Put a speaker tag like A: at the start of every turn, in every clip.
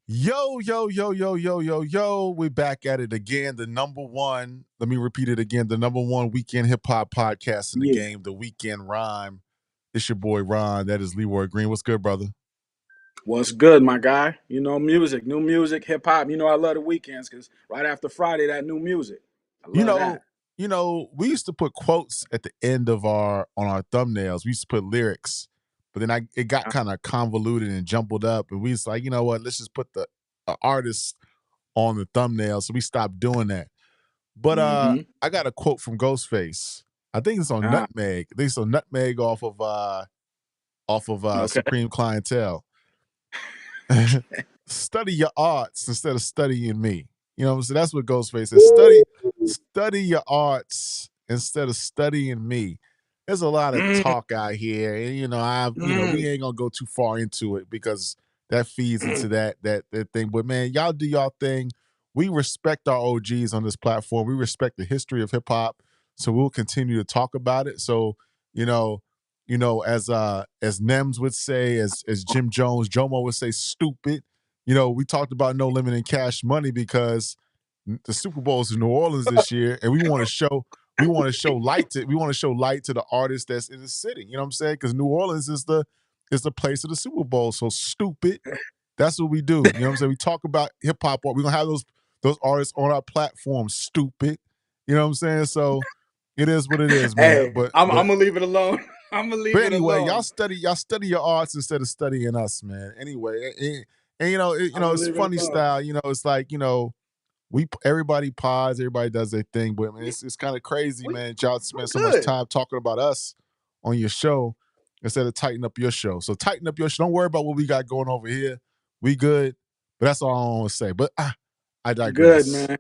A: Yo, yo, yo, yo, yo, yo, yo. We're back at it again. The number one, let me repeat it again, the number one weekend hip hop podcast in the
B: Yeah.
A: game, the Weekend Rhyme. It's your boy Ron. That is Leroy Green. What's good, brother?
B: What's good, my guy? Music, new music, hip hop. I love the weekends because right after Friday, that new music. I
A: You
B: love
A: know,
B: that.
A: we used to put quotes at the end of our thumbnails. We used to put lyrics, but then it got
B: Uh,
A: kind of convoluted and jumbled up. And we was like, you know what? Let's just put the artist on the thumbnail. So we stopped doing that. But
B: mm-hmm.
A: I got a quote from Ghostface. I think it's on
B: Uh,
A: Nutmeg. I think it's on Nutmeg off of
B: okay.
A: Supreme Clientele. Study your arts instead of studying me. You know what I'm saying? That's what Ghostface says. Study your arts instead of studying me. There's a lot of
B: Mm,
A: talk out here, and we
B: mm,
A: ain't gonna go too far into it because that feeds
B: mm.
A: into that thing. But man, y'all do y'all thing. We respect our OGs on this platform. We respect the history of hip hop, so we'll continue to talk about it. So you know, as Nems would say, as Jim Jones, Jomo would say, stupid. We talked about No Limit and Cash Money because the Super Bowl is in New Orleans this year, and we want to show light to the artist that's in the city. You know what I'm saying? Because New Orleans is the place of the Super Bowl. So stupid. That's what we do. You know what I'm saying? We talk about hip hop. We're gonna have those artists on our platform. Stupid. You know what I'm saying? So it is what it is, man.
B: Hey,
A: But
B: I'm
A: but
B: gonna leave it alone. I'm gonna leave
A: but
B: it
A: anyway,
B: alone.
A: y'all study your arts instead of studying us, man. Anyway, and
B: I'm gonna
A: it's
B: leave it
A: funny
B: alone.
A: style. It's like everybody pods, everybody does their thing, but man,
B: We,
A: it's kind of crazy,
B: we,
A: man. Y'all
B: we're
A: spend so much
B: good.
A: time talking about us on your show instead of tighten up your show. So tighten up your show. Don't worry about what we got going over here. We good, but that's all I want to say. But I
B: Good,
A: digress.
B: man.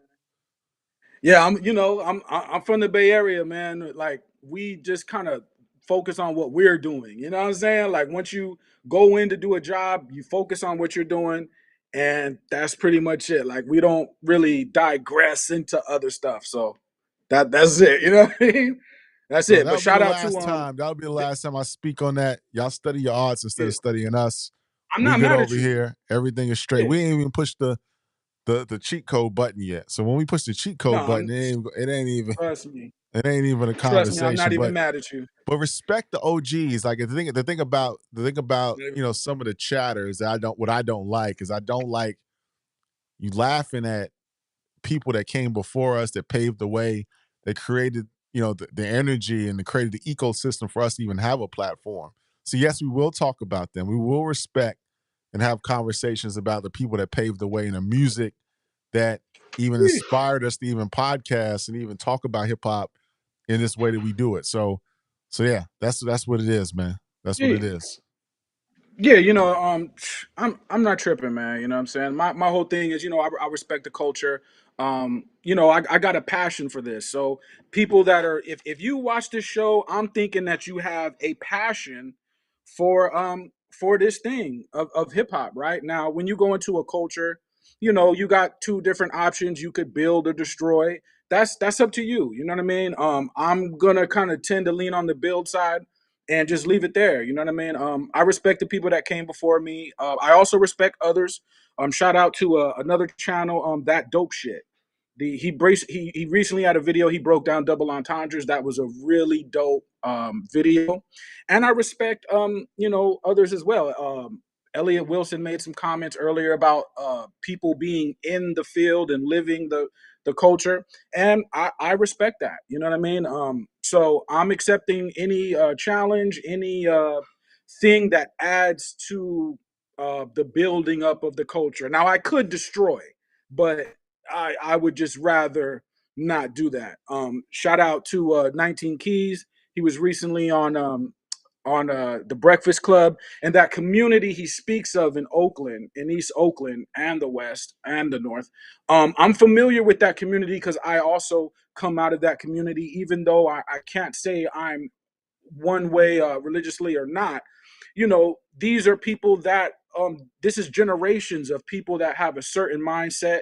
B: Yeah, I'm from the Bay Area, man. Like we just kind of focus on what we're doing. You know what I'm saying? Like once you go in to do a job, you focus on what you're doing, and that's pretty much it. Like we don't really digress into other stuff. So that's it. You know what I mean? That's
A: So
B: it.
A: that'll
B: But
A: be the
B: shout out to
A: last time. That'll be the last time I speak on that. Y'all study your arts instead
B: yeah,
A: of studying us.
B: I'm
A: We
B: not
A: good
B: mad
A: over
B: at you.
A: here. Everything is straight.
B: Yeah.
A: We ain't even pushed the cheat code button yet. So when we push the cheat
B: No,
A: code button, it ain't even
B: trust me.
A: it ain't even a
B: Trust me, I'm not
A: conversation.
B: even
A: But
B: mad at you.
A: respect the OGs. Like the thing about some of the chatters that I don't like is I don't like you laughing at people that came before us that paved the way, that created the energy and that created the ecosystem for us to even have a platform. So yes, we will talk about them. We will respect and have conversations about the people that paved the way and the music that even inspired us to even podcast and even talk about hip hop in this way that we do it. So yeah, that's what it is, man. That's what
B: Yeah.
A: it is.
B: Yeah, I'm not tripping, man. You know what I'm saying? My whole thing is, I respect the culture. I got a passion for this. So people that are if you watch this show, I'm thinking that you have a passion for this thing of hip hop, right? Now, when you go into a culture, you got two different options. You could build or destroy. That's up to you. You know what I mean? I'm gonna kind of tend to lean on the build side and just leave it there. You know what I mean? I respect the people that came before me. I also respect others. Shout out to another channel, that dope shit. He recently had a video. He broke down double entendres. That was a really dope video, and I respect others as well. Elliot Wilson made some comments earlier about people being in the field and living the culture, and I respect that. You know what I mean? So I'm accepting any challenge, any thing that adds to the building up of the culture. Now I could destroy, but I would just rather not do that. Shout out to 19 Keys. He was recently on the Breakfast Club, and that community he speaks of in Oakland, in East Oakland, and the West and the North. I'm familiar with that community because I also come out of that community, even though I can't say I'm one way religiously or not. These are people that this is generations of people that have a certain mindset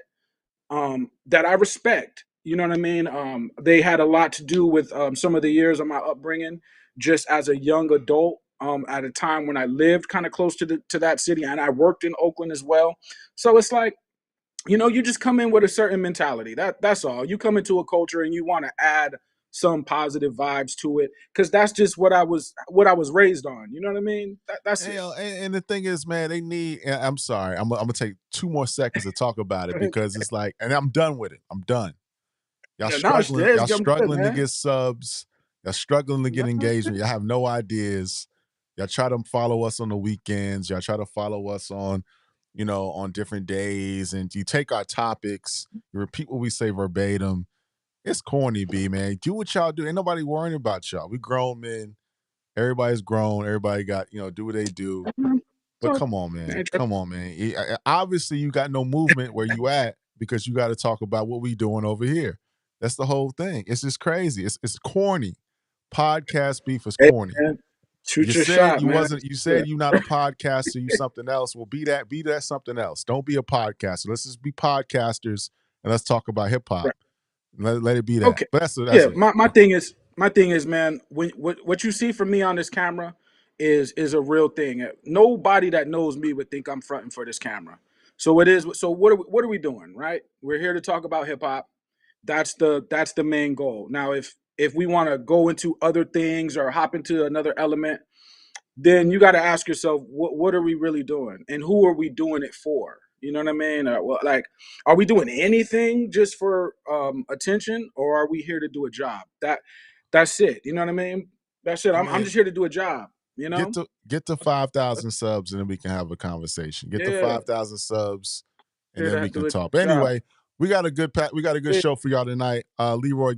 B: that I respect. You know what I mean? They had a lot to do with some of the years of my upbringing, just as a young adult. at a time when I lived kind of close to that city, and I worked in Oakland as well. So it's like, you just come in with a certain mentality. That's all. You come into a culture and you want to add some positive vibes to it because that's just what I was raised on. You know what I mean? That's
A: And,
B: it.
A: and the thing is, man, they need. And I'm sorry, I'm gonna take 2 more seconds to talk about it because it's like, and I'm done with it. I'm done. Y'all
B: Yeah, no,
A: struggling. Y'all
B: I'm good,
A: struggling to
B: man.
A: get subs. Y'all struggling to get
B: No, it's good.
A: engagement. Y'all have no ideas. Y'all try to follow us on the weekends. Y'all try to follow us on, on different days, and you take our topics, you repeat what we say verbatim. It's corny, B man. Do what y'all do. Ain't nobody worrying about y'all. We grown men. Everybody's grown. Everybody got, do what they do. But
B: So,
A: come on,
B: I
A: man.
B: ain't tripping.
A: Come on, man. Obviously, you got no movement where you at because you got to talk about what we doing over here. That's the whole thing. It's just crazy. It's corny. Podcast beef is
B: Hey,
A: corny.
B: man,
A: You
B: shoot your
A: said
B: shot,
A: you
B: man.
A: wasn't. You
B: Yeah.
A: said you not a podcaster. You something else. Well, be that. Be that something else. Don't be a podcaster. Let's just be podcasters and let's talk about hip hop.
B: Right.
A: Let it be that.
B: Okay.
A: But that's
B: Yeah,
A: it.
B: my thing is, man, when what you see from me on this camera is a real thing. Nobody that knows me would think I'm fronting for this camera. So it is. So what are we doing, right? We're here to talk about hip hop. That's the main goal. Now, if we want to go into other things or hop into another element, then you got to ask yourself, what are we really doing, and who are we doing it for? You know what I mean? Like, are we doing anything just for attention, or are we here to do a job? That's it. You know what I mean? That's it.
A: I
B: I'm
A: mean,
B: just here to do a job. You know?
A: get to 5,000 subs and then we can have a conversation. Get to
B: Yeah,
A: 5,000 subs and
B: here
A: then
B: to
A: we can
B: do a
A: talk. But
B: job.
A: anyway, we got a good
B: Yeah.
A: show for y'all tonight. Leroy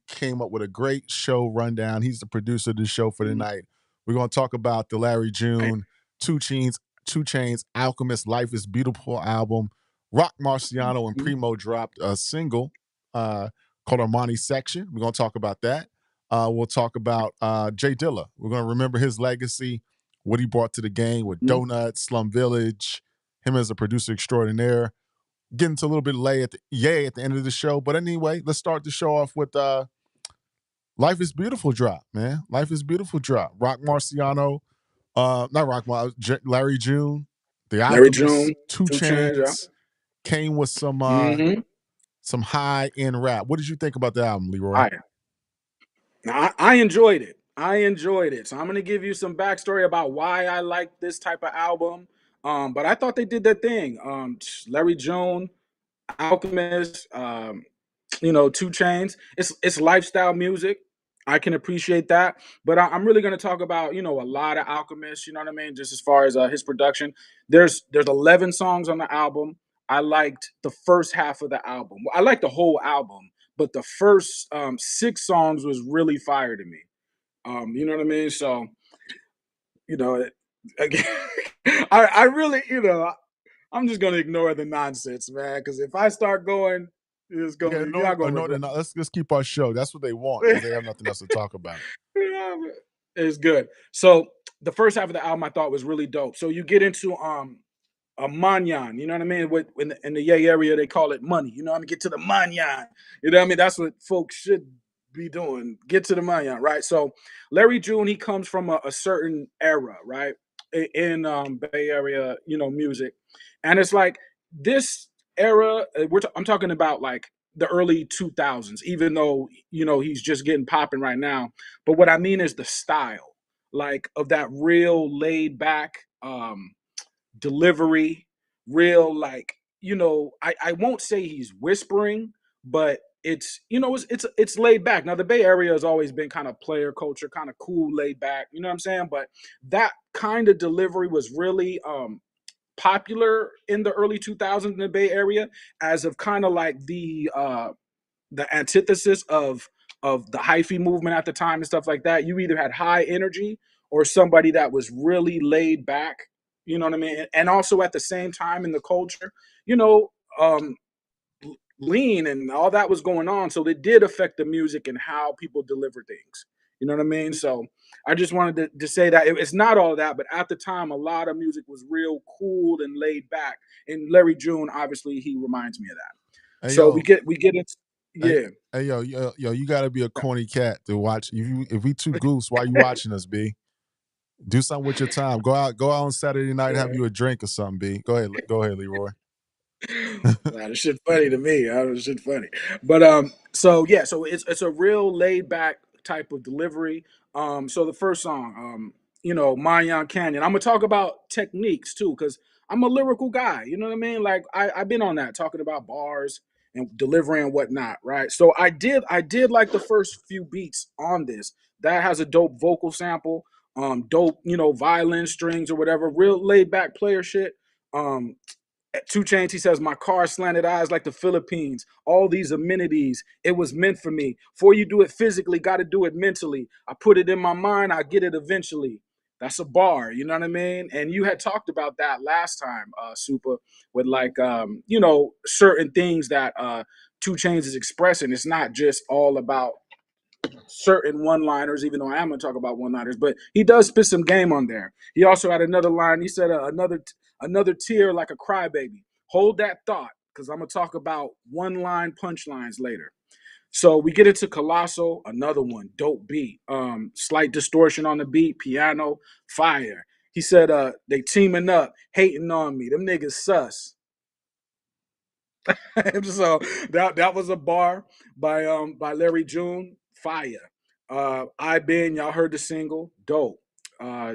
A: came up with a great show rundown. He's the producer of the show for
B: Mhm.
A: tonight. We're gonna talk about the Larry
B: I-
A: June, Two Chainz, Alchemist, Life is Beautiful album. Roc Marciano and
B: mhm.
A: Premo dropped a single uh, called Armani Section. We're gonna talk about that. We'll talk about J Dilla. We're gonna remember his legacy, what he brought to the game with
B: Mhm.
A: Donuts, Slum Village, him as a producer extraordinaire. Get into a little bit yay at the end of the show. But anyway, let's start the show off with Life is Beautiful drop, man. Life is Beautiful drop. Roc Marciano, not Larry June, The
B: Larry
A: Alchemist,
B: June,
A: Two
B: 2 Chainz, yeah.
A: Chains, came with
B: Mm-hmm.
A: some high end rap. What did you think about the album, Leroy?
B: I Now, I enjoyed it. I enjoyed it. So I'm gonna give you some backstory about why I like this type of album. But I thought they did their thing. Larry June, Alchemist, 2 Chains. It's lifestyle music. I can appreciate that, but I'm really going to talk about a lot of Alchemist. You know what I mean? Just as far as his production, there's 11 songs on the album. I liked the first half of the album. I liked the whole album, but the first 6 songs was really fire to me. You know what I mean? So you know, again, I really I'm just gonna ignore the nonsense, man. Because if I start going,
A: Yeah,
B: you're not gonna regret.
A: let's keep our show. That's what they want because they have nothing else to talk about.
B: Yeah, it's good. So the first half of the album I thought was really dope. So you get into a manyan, you know what I mean? In the Yay area they call it money. You know what I mean? Get to the manyan. You know what I mean? That's what folks should be doing. Get to the manyan, right? So Larry June, he comes from a certain era, right? In Bay Area, music. And it's like this era, I'm talking about like the early 2000s, even though he's just getting popping right now. But what I mean is the style, like of that real laid back delivery, real like I won't say he's whispering, but it's laid back. Now the Bay Area has always been kind of player culture, kind of cool, laid back. You know what I'm saying? But that kind of delivery was really popular in the early 2000s in the Bay Area as of kind of like the antithesis of the hyphy movement at the time and stuff like that. You either had high energy or somebody that was really laid back. You know what I mean? And also at the same time in the culture, you know, um, lean and all that was going on. So it did affect the music and how people deliver things. You know what I mean? So I just wanted to say that it's not all that, but at the time, a lot of music was real cool and laid back. And Larry June, obviously, he reminds me of that.
A: Hey
B: So
A: yo,
B: we get it.
A: hey,
B: Yeah.
A: hey yo, you got to be a corny cat to watch. If we too goose, why you watching us, B? Do something with your time. Go out on Saturday night, have
B: Yeah.
A: you a drink or something, B. Go ahead, Leroy.
B: Nah, this shit funny to me. This shit funny. But so yeah, so it's a real laid back type of delivery. So the first song, Mayan Canyon. I'm gonna talk about techniques too, because I'm a lyrical guy. You know what I mean? Like I've been on that, talking about bars and delivery and whatnot, right? So I did like the first few beats on this. That has a dope vocal sample, dope, violin strings or whatever, real laid back player shit. Um, Two Chainz, he says, my car slanted eyes like the Philippines. All these amenities, it was meant for me. Before you do it physically, got to do it mentally. I put it in my mind, I get it eventually. That's a bar, you know what I mean? And you had talked about that last time, Super, with like, certain things that Two Chainz is expressing. It's not just all about certain one-liners, even though I am going to talk about one-liners, but he does spit some game on there. He also had another line. He said another tear like a crybaby. Hold that thought, because I'm going to talk about one-line punchlines later. So we get into Colossal, another one, dope beat. Slight distortion on the beat, piano, fire. He said, they teaming up, hating on me. Them niggas sus. So that was a bar by Larry June, fire. I Been, y'all heard the single, dope.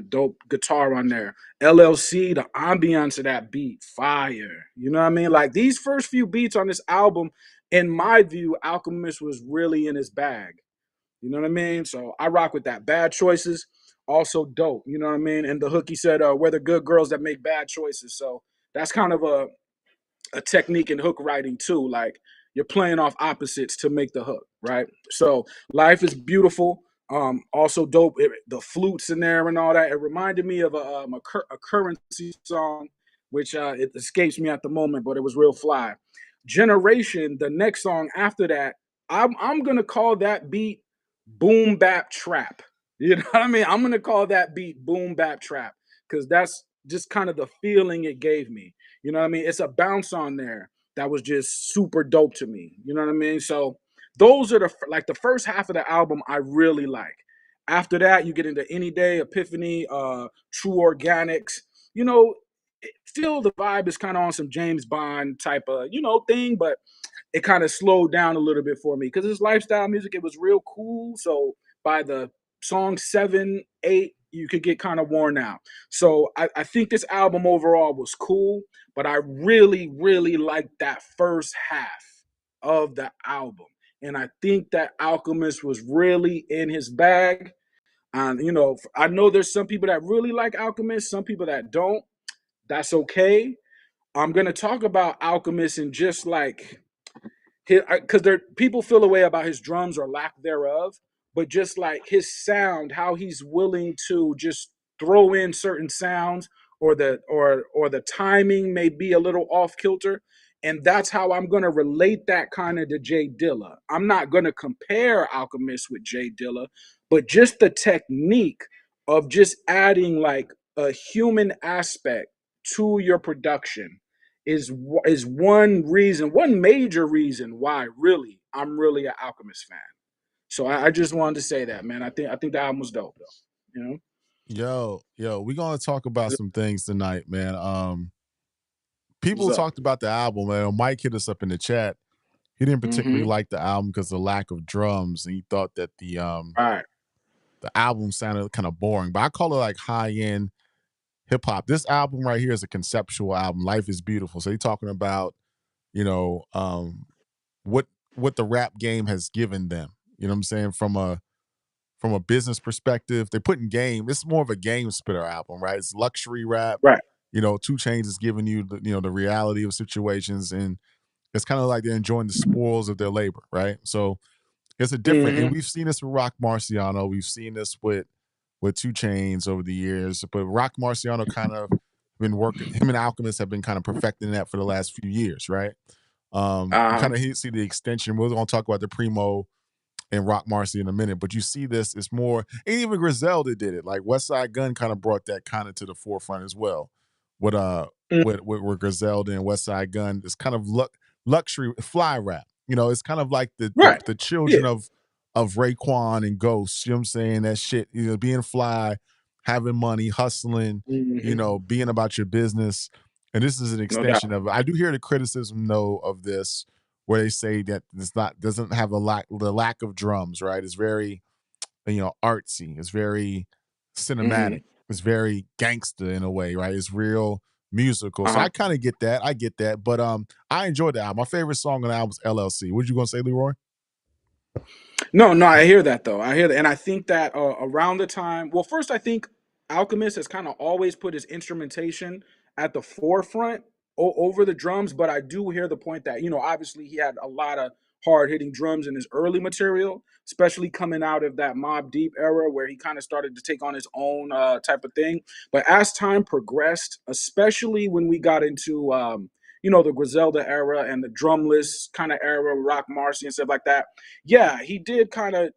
B: Dope guitar on there. LLC, the ambiance of that beat, fire. You know what I mean? Like these first few beats on this album, in my view, Alchemist was really in his bag. You know what I mean? So I rock with that. Bad Choices, also dope. You know what I mean? And the hook, he said, we're the good girls that make bad choices. So that's kind of a technique in hook writing too. Like you're playing off opposites to make the hook, right? So Life is Beautiful. Also dope. The flutes in there and all that. It reminded me of a Currency song, which it escapes me at the moment, but it was real fly. Generation, the next song after that, I'm gonna call that beat boom bap trap. You know what I mean? I'm gonna call that beat boom bap trap because that's just kind of the feeling it gave me. You know what I mean? It's a bounce on there that was just super dope to me. You know what I mean? So those are the first half of the album I really like. After that, you get into Any Day, Epiphany, True Organics. You know, still the vibe is kind of on some James Bond type of thing, but it kind of slowed down a little bit for me because it's lifestyle music. It was real cool. So by the song 7, 8, you could get kind of worn out. So I think this album overall was cool, but I really, really liked that first half of the album. And I think that Alchemist was really in his bag. And, I know there's some people that really like Alchemist, some people that don't. That's okay. I'm going to talk about Alchemist and just like because there people feel a way about his drums or lack thereof, but just like his sound, how he's willing to just throw in certain sounds, or the timing may be a little off kilter, and that's how I'm gonna relate that kind of to J Dilla. I'm not gonna compare Alchemist with J Dilla, but just the technique of just adding like a human aspect to your production is one major reason why really I'm really an Alchemist fan. So I just wanted to say that, man. I think the album was dope though.
A: Yo, we're gonna talk about some things tonight, man.
B: What's
A: People
B: up?
A: talked about the album, man. Mike hit us up in the chat. He didn't particularly
B: Mm-hmm.
A: like the album because of the lack of drums, and he thought that
B: All right.
A: the album sounded kind of boring. But I call it like high end hip hop. This album right here is a conceptual album. Life is Beautiful. So he's talking about, you know, what what the rap game has given them. You know what I'm saying? From a business perspective, they're putting game. It's more of a game spitter album, right? It's luxury rap.
B: Right.
A: Two Chainz is giving you the reality of situations, and it's kind of like they're enjoying the spoils of their labor, right? So it's a different, and
B: Mm-hmm.
A: we've seen this with Roc Marciano. We've seen this with Two Chainz over the years, but Roc Marciano kind of been working. Him and Alchemist have been kind of perfecting that for the last few years, right? You
B: Uh-huh.
A: kind of see the extension. We're going to talk about the Premo and Roc Marcy in a minute, but you see this, it's more, and even Griselda did it. Like West Side Gun kind of brought that kind of to the forefront as well. With
B: Mm,
A: with Griselda and West Side Gun, it's kind of luxury fly rap. It's kind of like the the,
B: right.
A: the
B: Yeah.
A: children of Raekwon and Ghost. You know what I'm saying? That shit, being fly, having money, hustling,
B: Hmm.
A: being about your business. And this is an
B: No doubt.
A: extension of it. I do hear the criticism though of this, where they say that it's not doesn't have the lack of drums, right? It's very, artsy. It's very
B: Hmm.
A: cinematic. It's very gangster in a way, right? It's real musical. So
B: Uh-huh.
A: I kind of get that. I get that. But I enjoyed the album. My favorite song on the album is LLC. What you gonna say, Leroy?
B: No, no, I hear that though. I hear that, and I think that around the time, well, first I think Alchemist has kind of always put his instrumentation at the forefront over the drums, but I do hear the point that obviously he had a lot of hard hitting drums in his early material, especially coming out of that Mobb Deep era where he kind of started to take on his own type of thing. But as time progressed, especially when we got into the Griselda era and the drumless kind of era, Rock Marcy and stuff like that, yeah, he did kind of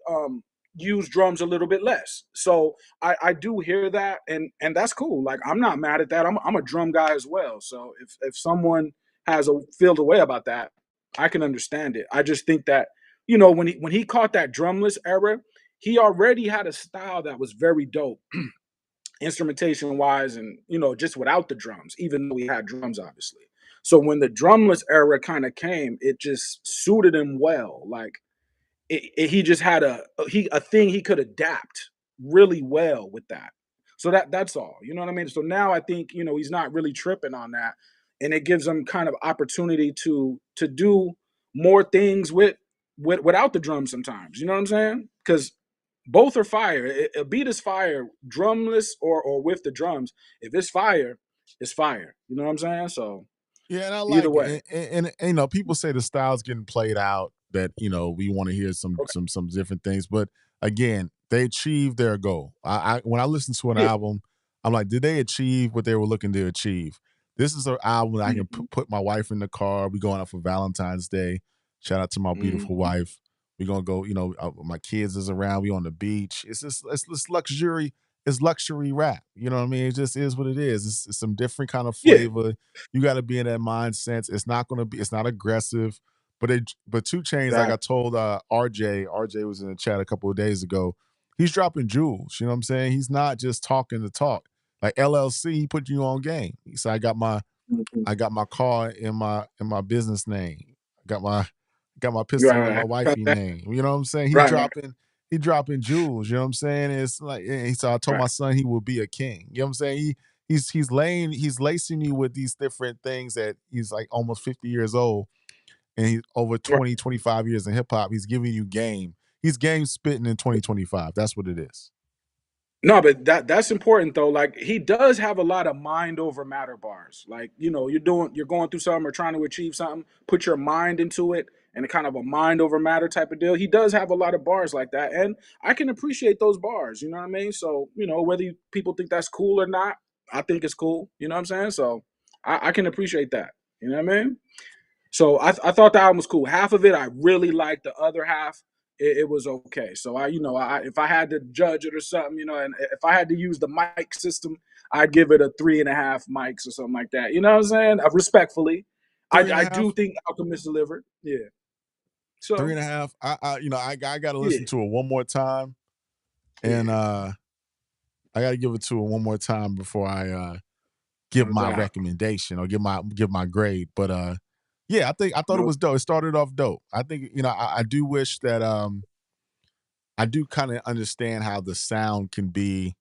B: use drums a little bit less. So I do hear that, and that's cool. Like I'm not mad at that. I'm a drum guy as well. So if someone has a feel a way about that, I can understand it. I just think that when he caught that drumless era, he already had a style that was very dope, instrumentation wise, and just without the drums, even though he had drums, obviously. So when the drumless era kind of came, it just suited him well. Like he just had a thing he could adapt really well with that. So that's all. You know what I mean? So now I think he's not really tripping on that, and it gives him kind of opportunity to do more things without the drums sometimes. You know what I'm saying? Because both are fire. A beat is fire, drumless or with the drums. If it's fire, it's fire. You know what I'm saying? So
A: Yeah, and I
B: either
A: like
B: way.
A: it. And, people say the style's getting played out. That we want to hear some
B: Okay.
A: some different things. But again, they achieved their goal. I when I listen to an
B: Yeah.
A: album, I'm like, did they achieve what they were looking to achieve? This is an album that I can
B: Hmm.
A: put my wife in the car. We going out for Valentine's Day. Shout out to my beautiful
B: Hmm.
A: wife. We gonna go. My kids is around. We on the beach. It's this luxury. It's luxury rap. You know what I mean? It just is what it is. It's some different kind of
B: Yeah.
A: flavor. You got to be in that mindset. It's not going to be. It's not aggressive. But 2 Chainz, like I
B: Exactly.
A: told RJ was in the chat a couple of days ago. He's dropping jewels. You know what I'm saying? He's not just talking to talk. Like LLC, he put you on game. He said,
B: Mhm.
A: I got my car in my business name. I got my pistol in my
B: Right, right,
A: wifey name. You know what I'm saying?
B: right, right,
A: He dropping jewels. You know what I'm saying? It's like, and he said, I told
B: right.
A: my son he will be a king. You know what I'm saying? He's lacing you with these different things that he's like almost 50 years old, and he's over
B: Right.
A: 20, 25 years in hip hop. He's giving you game. He's game spitting in 2025. That's what it is.
B: No, but that's important though. Like he does have a lot of mind over matter bars. Like, you're going through something or trying to achieve something, put your mind into it and a kind of a mind over matter type of deal. He does have a lot of bars like that. And I can appreciate those bars, you know what I mean? So, whether people think that's cool or not, I think it's cool. You know what I'm saying? So I can appreciate that. You know what I mean? So I thought the album was cool. Half of it I really liked. The other half it was okay. So if I had to judge it or something, and if I had to use the mic system, I'd give it a 3.5 mics or something like that. You know what I'm saying? Respectfully, I
A: Three and a
B: I do
A: half,
B: think Alchemist delivered. Yeah.
A: three
B: So
A: and a half. I got to listen
B: yeah,
A: to it one more time, and
B: yeah,
A: I got to give it to it one more time before I give
B: no
A: my
B: doubt,
A: recommendation or give my grade. But yeah, I thought it
B: no,
A: was dope. It started off dope. I think I do wish that I do kind of understand how the sound can be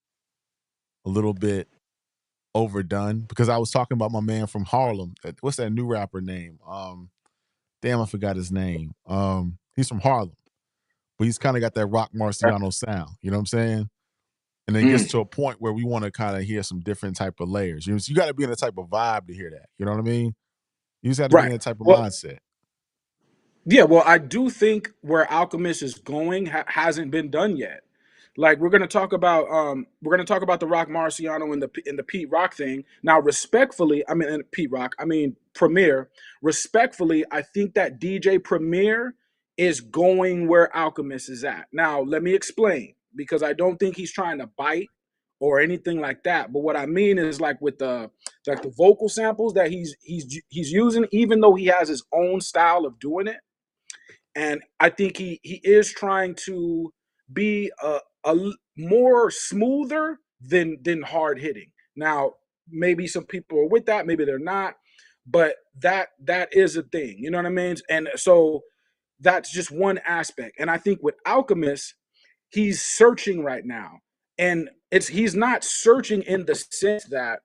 A: a little bit overdone, because I was talking about my man from Harlem. What's that new rapper name? Damn, I forgot his name. He's from Harlem, but he's kind of got that Rock Marciano sound. You know what I'm saying? And it gets
B: mm,
A: to a point where we want to kind of hear some different type of layers. You got to be in a type of vibe to hear that. You know what I mean? You just have to be
B: right.
A: in that type of
B: Well,
A: mindset.
B: yeah, well, I do think where Alchemist is going hasn't been done yet. Like we're gonna talk about the Rock Marciano and the Pete Rock thing. Now, respectfully, I mean and Pete Rock, I mean Premier. Respectfully, I think that DJ Premier is going where Alchemist is at. Now, let me explain because I don't think he's trying to bite or anything like that. But what I mean is with the vocal samples that he's using, even though he has his own style of doing it, and I think he is trying to be more smoother, than hard hitting. Now, maybe some people are with that, maybe they're not, but that is a thing. You know what I mean? And so that's just one aspect. And I think with Alchemist, he's searching right now. And he's not searching in the sense that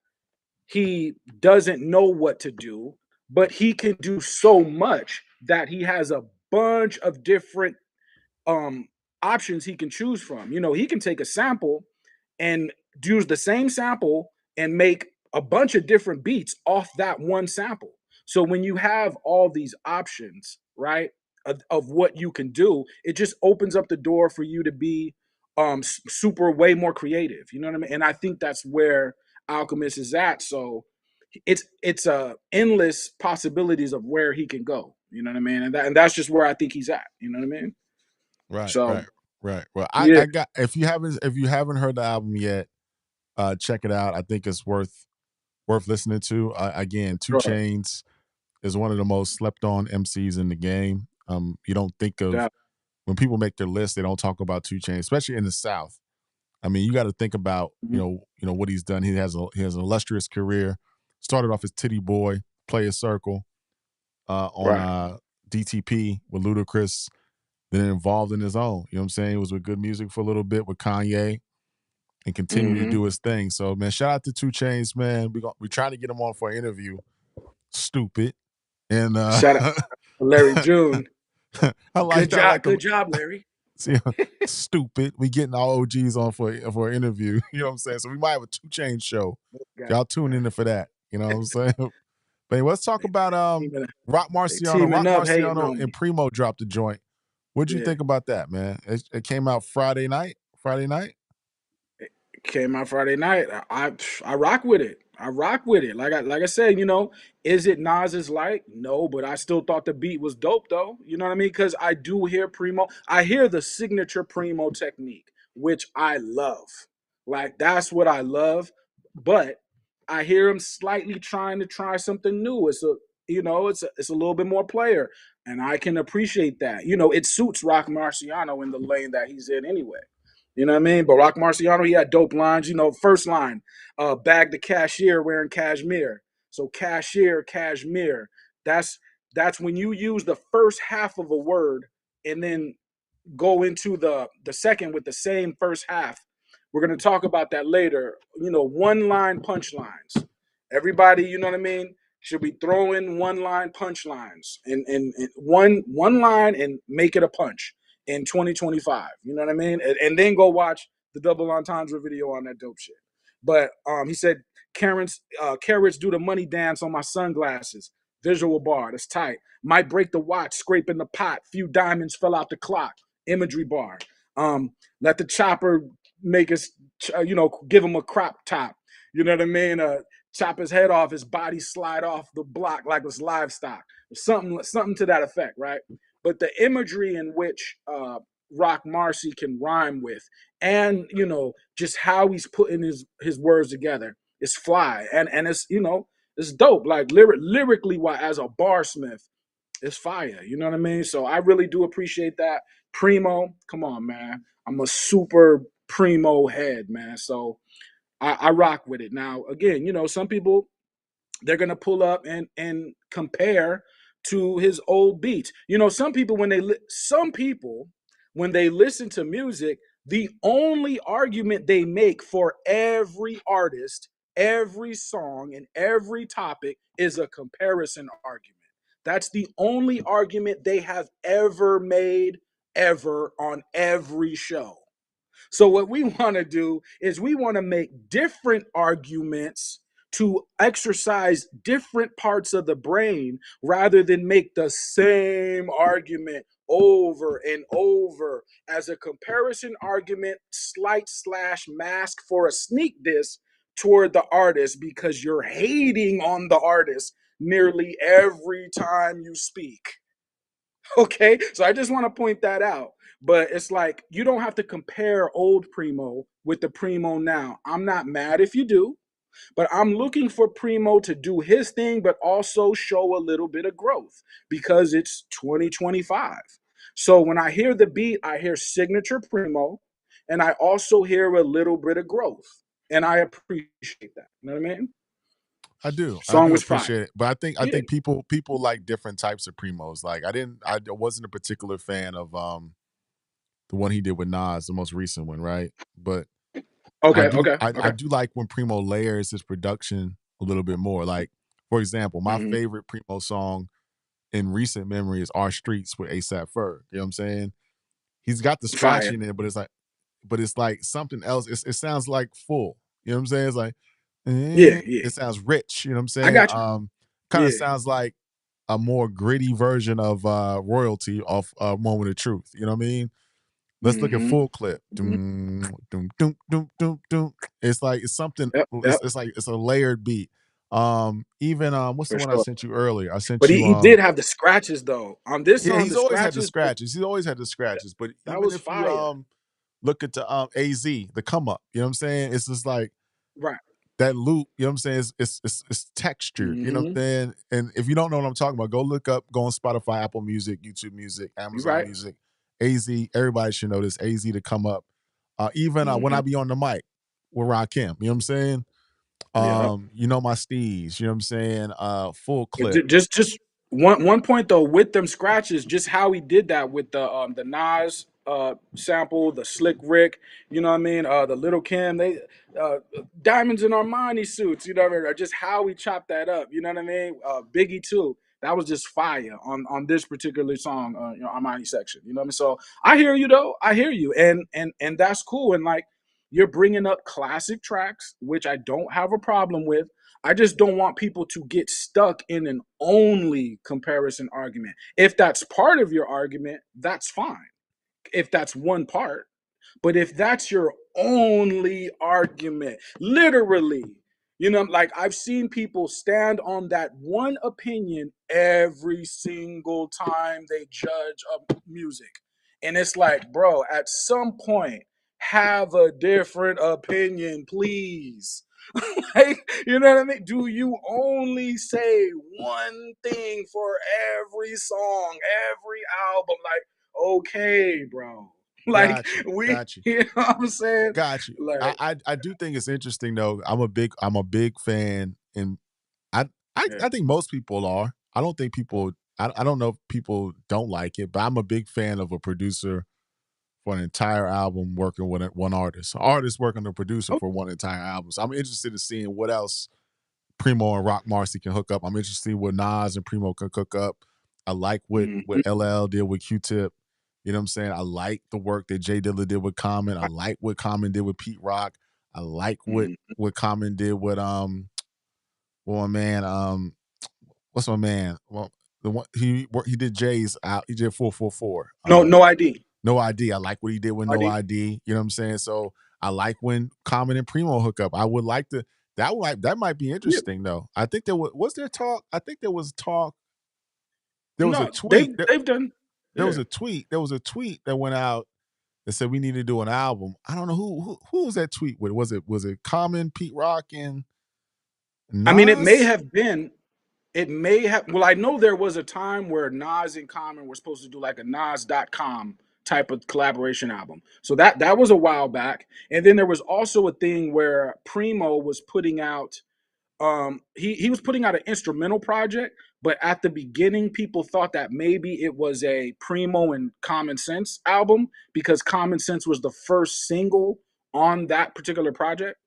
B: he doesn't know what to do, but he can do so much that he has a bunch of different um options he can choose from. You know, he can take a sample and use the same sample and make a bunch of different beats off that one sample. So when you have all these options, right, of what you can do, it just opens up the door for you to be super way more creative. You know what I mean? And I think that's where Alchemist is at. So it's endless possibilities of where he can go. You know what I mean? And that's just where I think he's at. You know what I mean?
A: Right,
B: So
A: right, right. Well,
B: yeah,
A: I got if you haven't heard the album yet, check it out. I think it's worth listening to. Again, Two
B: right,
A: Chainz is one of the most slept on MCs in the game. You don't think of
B: that,
A: when people make their list, they don't talk about Two Chainz, especially in the South. I mean, you got to think about
B: mhm,
A: what he's done. He has an illustrious career. Started off as Titty Boy, Play a Circle, on
B: right,
A: DTP with Ludacris. Then involved in his own. You know what I'm saying? He was with Good Music for a little bit with Kanye and continued to
B: hmm
A: do his thing. So man, shout out to Two Chainz, man. We trying to get him on for an interview. Stupid. And
B: Shout out to Larry June.
A: I like him.
B: Good job, Larry.
A: See, stupid. We getting all OGs on for an interview. You know what I'm saying? So we might have a Two Chainz show.
B: Got
A: Y'all tune in for that. You know what I'm saying? But anyway, let's talk
B: they,
A: about
B: teaming,
A: Rock
B: they
A: Marciano.
B: teaming
A: Rock
B: up, hating
A: Marciano
B: on
A: and
B: me.
A: Premo dropped a joint. What'd you
B: Yeah.
A: think about that, man? It came out Friday night. Friday night.
B: Came out Friday night. I rock with it. I rock with it. Like I said, you know, is it Nas's like? No, but I still thought the beat was dope though. You know what I mean? Because I do hear Premo. I hear the signature Premo technique, which I love. Like that's what I love. But I hear him slightly trying to try something new. It's a little bit more player, and I can appreciate that. You know, it suits Rock Marciano in the lane that he's in anyway. You know what I mean? But Roc Marciano, he had dope lines. You know, first line, bag the cashier wearing cashmere. So cashier, cashmere. That's that's when you use the first half of a word and then go into the second with the same first half. We're gonna talk about that later. You know, one line punchlines. Everybody, you know what I mean, should be throwing one line punchlines and one line and make it a punch in 2025. You know what I mean? And then go watch the double entendre video on that dope shit. But he said, carrots do the money dance on my sunglasses. Visual bar, that's tight. Might break the watch, scraping the pot. Few diamonds fell out the clock. Imagery bar. Let the chopper make us, give him a crop top. You know what I mean? Chop his head off, his body slide off the block like it's livestock. Something to that effect, right? But the imagery in which Rock Marcy can rhyme with, and just how he's putting his words together is fly, and it's dope. Like lyrically, as a barsmith, it's fire. You know what I mean? So I really do appreciate that. Premo, come on, man. I'm a super Premo head, man. So I rock with it. Now, again, some people they're gonna pull up and compare to his old beats. Some people when they listen to music, the only argument they make for every artist, every song, and every topic is a comparison argument. That's the only argument they have ever made ever on every show. So what we want to do is we want to make different arguments to exercise different parts of the brain rather than make the same argument over and over as a comparison argument, slight slash mask for a sneak diss toward the artist because you're hating on the artist nearly every time you speak. Okay, so I just want to point that out. But it's like you don't have to compare old Premo with the Premo now. I'm not mad if you do, but I'm looking for Premo to do his thing, but also show a little bit of growth because it's 2025. So when I hear the beat, I hear signature Premo, and I also hear a little bit of growth. and I appreciate that. You know what I mean?
A: I
B: Song
A: do
B: was fire.
A: appreciate it, but I
B: Yeah.
A: think people like different types of Primos. Like I wasn't a particular fan of the one he did with Nas, the most recent one, right? But
B: Okay. Okay.
A: I
B: Okay.
A: do like when Primo layers his production a little bit more. Like, for example, my
B: Hmm.
A: favorite Primo song in recent memory is Our Streets with ASAP Ferg. You know what I'm saying? He's got the
B: Fire.
A: scratching in it, but it's like something else. It sounds like full. You know what I'm saying? It's like,
B: Yeah. Yeah.
A: it sounds rich. You know what I'm
B: I
A: saying?
B: got you.
A: Kind of
B: Yeah.
A: sounds like a more gritty version of royalty off Moment of Truth. You know what I mean? Let's look at
B: Hmm.
A: full clip.
B: Hmm.
A: Doom, doom, doom, doom, doom, doom. It's like it's something.
B: Yep. Yep.
A: It's like it's a layered beat. Even what's the
B: For
A: one I
B: sure.
A: sent you earlier? I
B: But
A: sent
B: he,
A: you
B: he did have the scratches though. On this
A: yeah.
B: song,
A: He's
B: the
A: always had the
B: scratches,
A: scratches. He's always had the scratches. But
B: that
A: even
B: was
A: if you
B: fire.
A: look at the AZ, the come up. You know what I'm saying? It's just like
B: Right.
A: that loop, you know what I'm saying? It's textured, you know what
B: Hmm.
A: I'm saying? And if you don't know what I'm talking about, go on Spotify, Apple Music, YouTube Music,
B: You
A: Amazon
B: right.
A: Music, AZ. Everybody should know this. AZ to come up. Even when
B: Hmm.
A: I be on the mic with Rakim, you know what I'm saying?
B: Yeah.
A: You know my steez, you know what I'm saying? Full
B: But
A: clip.
B: just one point though with them scratches, just how he did that with the Nas sample, the Slick Rick, you know what I mean? The Little Kim, they Diamonds in Armani suits, you know what I mean? Or just how he chopped that up, you know what I mean? Biggie too. That was just fire on this particular song, Armani section. You know what I mean? So I hear you though. I hear you, and that's cool. And like you're bringing up classic tracks, which I don't have a problem with. I just don't want people to get stuck in an only comparison argument. If that's part of your argument, that's fine. If that's one part, but if that's your only argument, literally, like I've seen people stand on that one opinion every single time they judge music. And it's like, bro, at some point, have a different opinion, please. Like, you know what I mean? Do you only say one thing for every song, every album? Like, okay, bro. Like
A: Got you,
B: we,
A: got you,
B: you know what I'm saying?
A: got you.
B: Like,
A: I do think it's interesting though. I'm a big fan, and I
B: yeah.
A: I think most people are. I don't think people. I don't know if people don't like it, but I'm a big fan of a producer for an entire album working with one artist. An artist working with a producer
B: Oh,
A: for one entire album. So I'm interested in seeing what else Premo and Roc Marci can hook up. I'm interested in what Nas and Premo can hook up. I like what
B: mhm,
A: LL did with Q-Tip. You know what I'm saying? I like the work that J Dilla did with Common. I like what Common did with Pete Rock. I like
B: mhm.
A: what Common did with well, man, what's my man? Well, the one he did Jay's out. He did 444.
B: No, no ID.
A: No ID. I like what he did with No
B: ID.
A: ID. You know what I'm saying? So I like when Common and Primo hook up. I would like to. That might be
B: Yeah.
A: interesting though. I think was there talk. I think there was talk. There was a
B: No,
A: tweet.
B: they've done. Yeah.
A: There was a tweet that went out that said we need to do an album. I don't know who was that tweet with. Was it Common, Pete Rock, and
B: I mean, it may
A: Nas?
B: have been. It may have. Well, I know there was a time where Nas and Common were supposed to do like a Nas.com type of collaboration album. So that was a while back. And then there was also a thing where Primo was putting out he was putting out an instrumental project, but at the beginning people thought that maybe it was a Primo and Common Sense album because Common Sense was the first single on that particular project.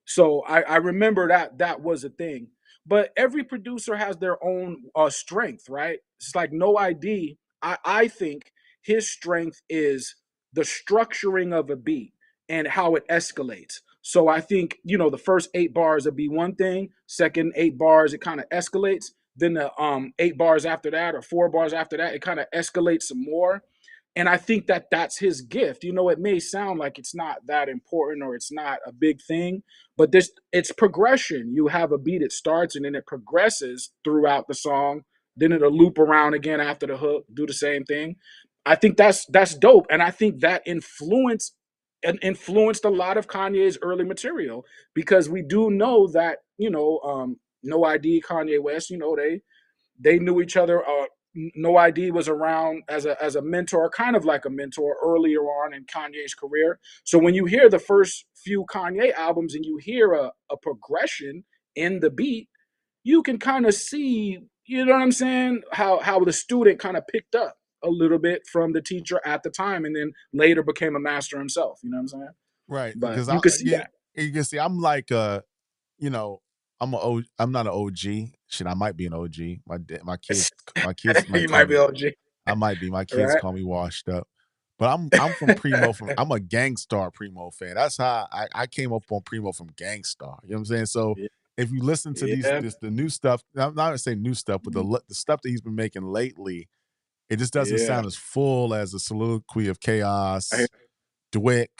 B: So I remember that was a thing. But every producer has their own strength, right? It's like No ID. I think his strength is the structuring of a beat and how it escalates. So I think, the first 8 bars would be one thing, second 8 bars, it kind of escalates. Then the 8 bars after that or 4 bars after that, it kind of escalates some more. And I think that that's his gift. It may sound like it's not that important or it's not a big thing, but it's progression. You have a beat, it starts and then it progresses throughout the song. Then it'll loop around again after the hook, do the same thing. I think that's dope. And I think that influenced a lot of Kanye's early material because we do know that, No ID, Kanye West, they knew each other No ID was around as a mentor, kind of like a mentor earlier on in Kanye's career. So when you hear the first few Kanye albums and you hear a progression in the beat, you can kind of see, you know what I'm saying, how the student kind of picked up a little bit from the teacher at the time and then later became a master himself. You know what I'm saying?
A: Right,
B: But
A: because
B: you
A: I
B: could see
A: yeah,
B: that.
A: you can see I'm like you know, I'm not an OG. Shit, I might be an OG. My kids might
B: You
A: call
B: might be
A: me.
B: OG,
A: I might be. My kids
B: right?
A: call me washed up. But I'm from Premo from I'm a Gangstar Premo fan. That's how I came up on Premo from Gangstar. You know what I'm saying? So
B: Yeah,
A: if you listen to
B: yeah,
A: the new stuff, I'm not gonna say new stuff, but the stuff that he's been making lately, it just doesn't
B: yeah.
A: sound as full as a soliloquy of chaos, Dwick,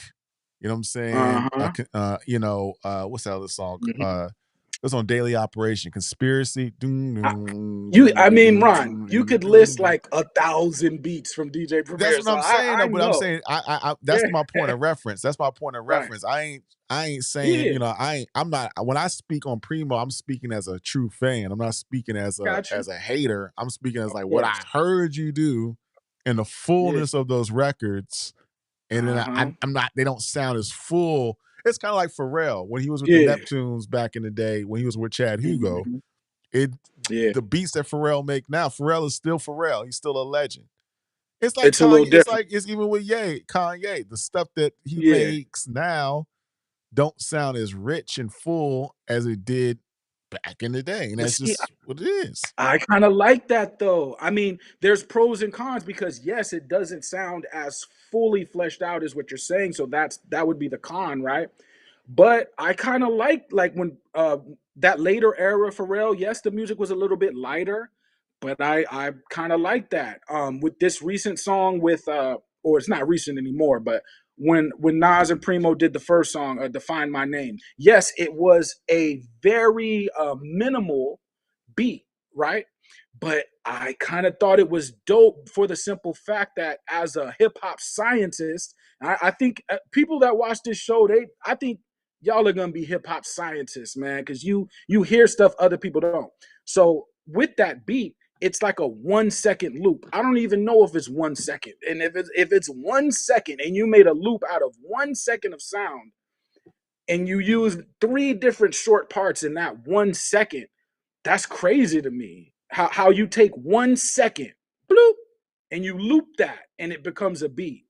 A: you know what I'm saying?
B: Uh huh.
A: What's that other song?
B: Hmm.
A: It was on Daily Operation, Conspiracy. Doom, doom,
B: I
A: doom,
B: mean,
A: doom,
B: Ron, you
A: doom,
B: could
A: doom,
B: list
A: doom.
B: like 1,000 beats from DJ
A: That's
B: Premier,
A: what
B: so
A: I'm saying,
B: I
A: though. But I'm
B: know.
A: saying, that's
B: Yeah,
A: my point of reference. That's my point of
B: right.
A: reference. I ain't saying,
B: Yeah,
A: I'm not. When I speak on Primo, I'm speaking as a true fan. I'm not speaking as a
B: got you.
A: hater. I'm speaking as
B: Of
A: like what I
B: course.
A: heard you do, and the
B: Yeah.
A: fullness of those records. And then
B: Uh huh.
A: I'm not. They don't sound as full. It's kind of like Pharrell when he was with the
B: Yeah.
A: Neptunes back in the day. When he was with Chad Hugo,
B: Hmm.
A: it
B: Yeah.
A: the beats that Pharrell make now. Pharrell is still Pharrell. He's still a legend. It's like
B: It's a little
A: Kanye. It's
B: different.
A: like it's even with Kanye. The stuff that he
B: Yeah.
A: makes now don't sound as rich and full as it did back in the day, and
B: But
A: that's
B: see,
A: just what it is.
B: I kind of like that though. I mean, there's pros and cons because yes, it doesn't sound as fully fleshed out as what you're saying. So that would be the con, right? But I kind of like when that later era Pharrell, yes, the music was a little bit lighter, but I kind of like that. With this recent song with or it's not recent anymore, but when Nas and Premo did the first song, Define My Name, yes, it was a very minimal beat, right? But I kind of thought it was dope for the simple fact that as a hip hop scientist, I think people that watch this show, I think y'all are gonna be hip hop scientists, man, because you hear stuff other people don't. So with that beat, it's like a 1 second loop. I don't even know if it's 1 second, and if it's 1 second, and you made a loop out of 1 second of sound, and you use three different short parts in that 1 second, that's crazy to me. How you take 1 second, bloop, and you loop that and it becomes a beat.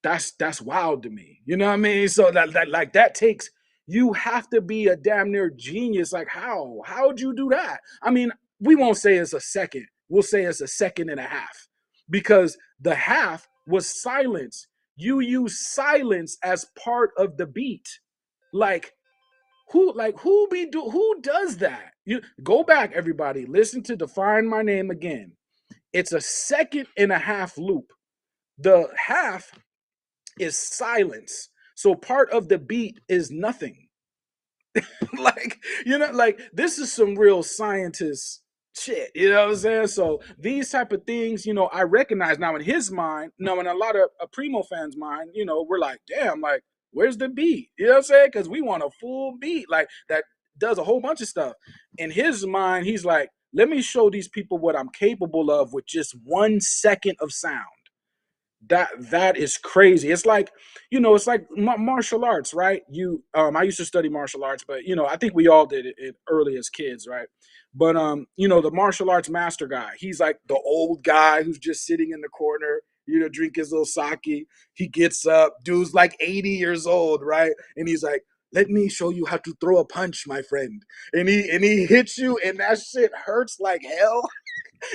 B: That's wild to me. You know what I mean? So that takes, you have to be a damn near genius. Like how'd you do that? I mean, we won't say it's a second. We'll say it's a second and a half because the half was silence. You use silence as part of the beat. Like who does that? You go back, everybody. Listen to Define My Name again. It's a second and a half loop. The half is silence. So part of the beat is nothing. Like, like this is some real scientist shit. You know what I'm saying? So these type of things, I recognize now in his mind, now in a lot of Primo fans' mind, we're like, damn, like, where's the beat? You know what I'm saying? Because we want a full beat, like that does a whole bunch of stuff. In his mind, he's like, let me show these people what I'm capable of with just 1 second of sound. That is crazy. It's like martial arts, right? I used to study martial arts, but I think we all did it early as kids, right? But the martial arts master guy, he's like the old guy who's just sitting in the corner, drink his little sake. He gets up, dude's like 80 years old, right? And he's like, let me show you how to throw a punch, my friend. And he hits you, and that shit hurts like hell.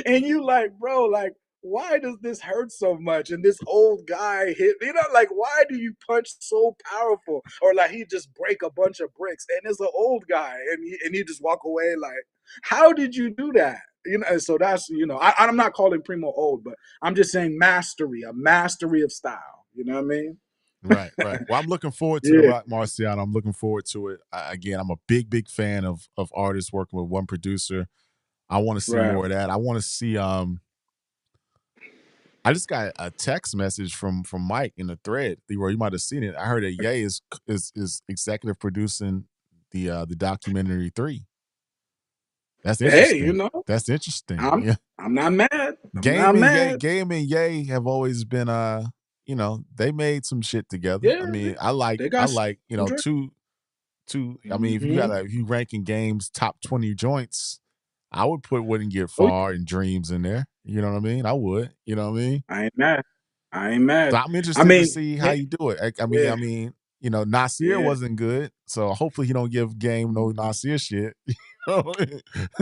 B: And you like, bro, like, why does this hurt so much? And this old guy hit, like, why do you punch so powerful? Or like he just break a bunch of bricks, and it's an old guy, and he just walk away. Like, how did you do that? So that's I'm not calling Primo old, but I'm just saying a mastery of style. You know what I mean?
A: Right, right. Well, I'm looking forward to the
B: Yeah,
A: Roc Marciano. I'm looking forward to it. Again, I'm a big fan of artists working with one producer. I want to see
B: right.
A: more of that. I want to see. I just got a text message from Mike in the thread, where you might have seen it. I heard that Ye is executive producing the documentary 3. That's
B: Hey, you
A: interesting.
B: know,
A: That's interesting.
B: I'm
A: Yeah.
B: I'm not mad. I'm not mad.
A: Game and Ye have always been they made some shit together. I
B: Yeah,
A: mean,
B: they
A: I
B: got
A: like,
B: some drink.
A: two I mean,
B: Mhm.
A: if you ranking games top 20 joints, I would put Wouldn't Get
B: Oh,
A: Far and Dreams in there. You know what I mean? I would, you know what I mean?
B: I ain't mad. I ain't
A: So
B: mad.
A: I'm
B: I
A: interested to
B: mean,
A: see how
B: yeah,
A: you do it.
B: yeah,
A: Nasir
B: yeah.
A: wasn't good, so hopefully he don't give Game no Nasir shit. You know?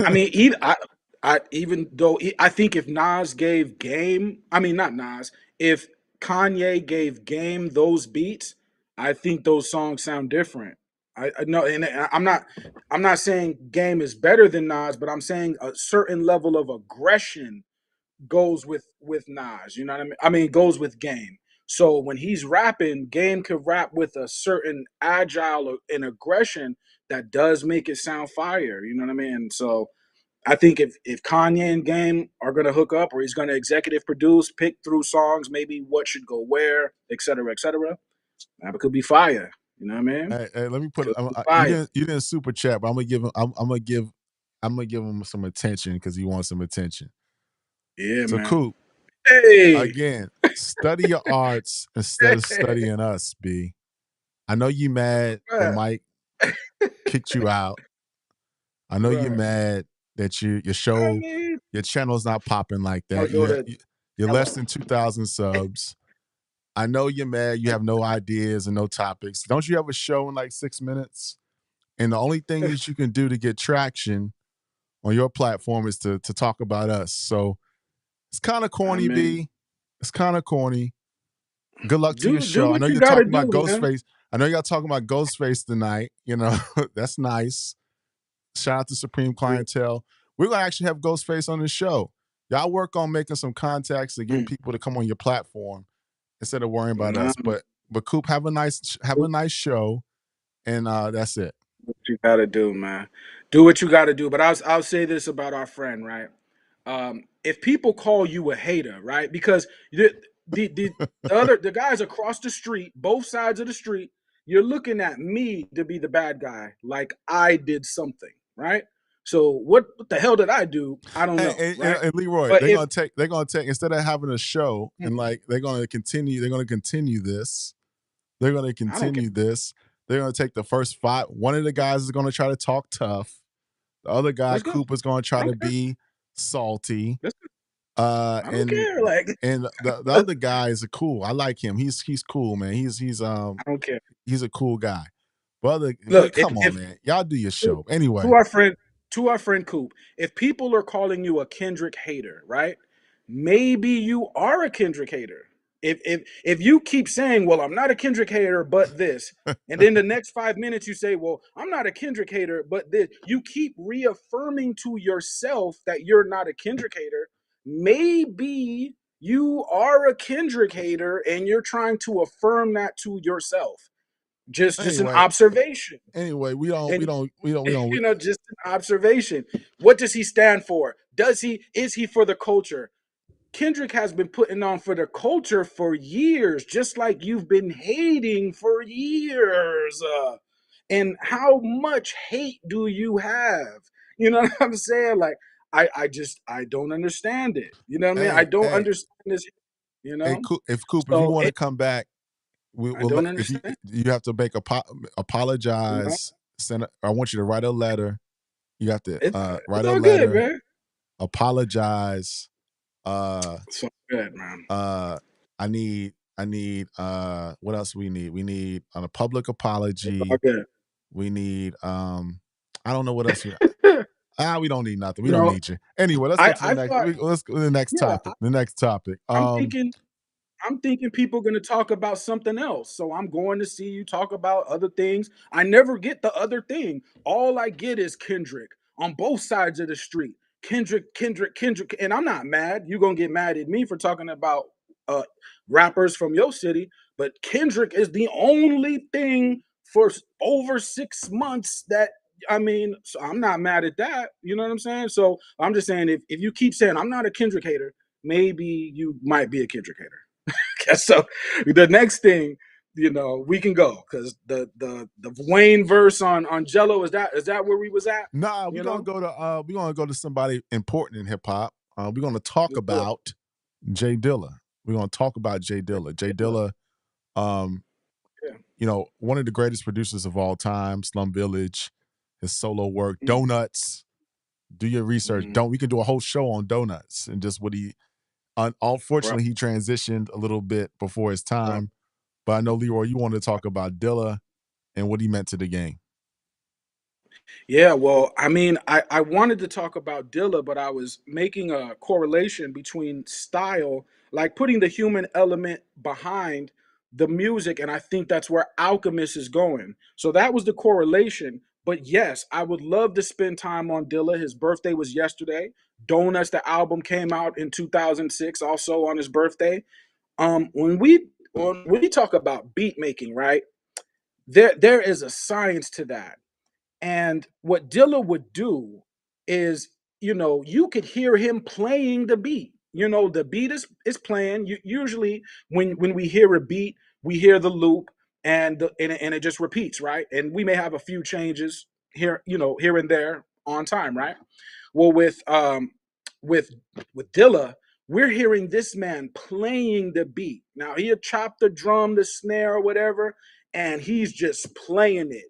B: I mean, even though I think if Nas gave Game, I mean not Nas, if Kanye gave Game those beats, I think those songs sound different. I know, and I'm not saying Game is better than Nas, but I'm saying a certain level of aggression goes with Nas. You know what I mean? I mean, goes with Game. So when he's rapping, Game could rap with a certain agile and aggression that does make it sound fire. You know what I mean? So I think if Kanye and Game are gonna hook up, or he's gonna executive produce, pick through songs, maybe what should go where, et cetera, it could be fire. You know what I mean?
A: Hey, let me put it.
B: Could be fire.
A: You didn't super chat, but I'm gonna give him some attention because he wants some attention.
B: Yeah,
A: So
B: man.
A: Coop,
B: Hey,
A: again, study your arts instead of studying us, B. I know you mad that
B: right,
A: Mike kicked you out. I know you're
B: right.
A: mad that
B: I mean,
A: your channel's not popping like
B: I'll
A: that.
B: go to
A: You're less
B: Hello.
A: than 2,000 subs. I know you're mad. You have no ideas and no topics. Don't you have a show in like 6 minutes? And the only thing that you can do to get traction on your platform is to talk about us. So it's kind of
B: I
A: corny,
B: mean,
A: B. It's kind of corny. Good luck to your
B: do
A: show. I know
B: what you
A: you're
B: gotta
A: talking about
B: do, man.
A: Ghostface. I know y'all talking about Ghostface tonight. You know, that's nice. Shout out to Supreme
B: Yeah.
A: Clientele. We're gonna actually have Ghostface on the show. Y'all work on making some contacts to get
B: Mm.
A: people to come on your platform instead of worrying about
B: Nah,
A: us. But Coop, have a
B: do
A: nice show, and that's it.
B: what you gotta do, man. Do what you gotta do. But I'll say this about our friend, right? If people call you a hater, right? Because the guys across the street, both sides of the street, you're looking at me to be the bad guy, like I did something, right? So what the hell did I do? I don't know, right?
A: And Leroy,
B: But if
A: they're gonna take instead of having a show and like they're gonna continue this. They're gonna
B: I don't care.
A: continue this. They're gonna take the first five. One of the guys is gonna try to talk tough. The other guy,
B: Let's go.
A: Cooper's gonna
B: I
A: try to
B: don't care.
A: be salty.
B: Let's go.
A: Uh
B: I don't
A: and
B: care. Like
A: and the other guy is a cool. I like him. He's cool, man.
B: I don't care.
A: He's a cool guy. But
B: Look,
A: come on,
B: if
A: man. Y'all do your
B: to
A: show. Anyway.
B: to our friend to our friend Coop, if people are calling you a Kendrick hater, right? Maybe you are a Kendrick hater. If you keep saying, "Well, I'm not a Kendrick hater, but this," and then the next 5 minutes you say, "Well, I'm not a Kendrick hater, but this," you keep reaffirming to yourself that you're not a Kendrick hater. Maybe you are a Kendrick hater, and you're trying to affirm that to yourself. Just an
A: Anyway,
B: observation.
A: anyway,
B: And
A: we don't
B: just an observation. What does he stand for? Is he for the culture? Kendrick has been putting on for the culture for years, just like you've been hating for years. And how much hate do you have? You know what I'm saying? Like, I don't understand it. You know what I mean? I don't
A: hey,
B: understand this. You
A: hey,
B: know,
A: if Coop, if you
B: so
A: want to come back,
B: I
A: we'll
B: don't
A: if
B: understand.
A: you have to make
B: You know,
A: apologize. I want you to write a letter. You have to
B: it's
A: write a
B: all good,
A: letter,
B: man.
A: apologize. Uh,
B: It's all good, man.
A: uh, I need what else we need? We need a public
B: It's all
A: apology.
B: good.
A: We need I don't know what else we don't need nothing. We
B: You
A: don't
B: know,
A: need you. Anyway, let's go to the
B: I
A: next
B: thought,
A: let's go to the next
B: yeah,
A: topic. The next topic.
B: I'm thinking I'm thinking people are going to talk about something else. So I'm going to see you talk about other things. I never get the other thing. All I get is Kendrick on both sides of the street. Kendrick. And I'm not mad. You're going to get mad at me for talking about uh, rappers from your city. But Kendrick is the only thing for over 6 months that, I mean, so I'm not mad at that. You know what I'm saying? So I'm just saying, if you keep saying I'm not a Kendrick hater, maybe you might be a Kendrick hater. So the next thing, we can go because the Wayne verse on Jello, is that where we was at?
A: Nah,
B: You know,
A: we're gonna go to somebody important in hip hop. We're gonna talk
B: let's do it.
A: about J Dilla. We're gonna talk about J Dilla. J
B: Yeah,
A: Dilla, um,
B: yeah.
A: one of the greatest producers of all time. Slum Village, his solo work,
B: Mm,
A: Donuts. Do your research.
B: mhm,
A: Don't We can do a whole show on Donuts and just what he.
B: right.
A: Unfortunately, he transitioned a little bit before his
B: Right.
A: time. But I know Leroy, you wanted to talk about Dilla and what he meant to the game.
B: Yeah, well, I mean, I wanted to talk about Dilla, but I was making a correlation between style, like putting the human element behind the music, and I think that's where Alchemist is going. So that was the correlation. But yes, I would love to spend time on Dilla. His birthday was yesterday. Donuts, the album came out in 2006, also on his birthday. When we talk about beat making, right? There is a science to that. And what Dilla would do is, you could hear him playing the beat. The beat is playing. Usually, when we hear a beat, we hear the loop, and it just repeats, right? And we may have a few changes here and there on time, right? Well, with with Dilla, we're hearing this man playing the beat. Now he'll chop the drum, the snare, or whatever, and he's just playing it.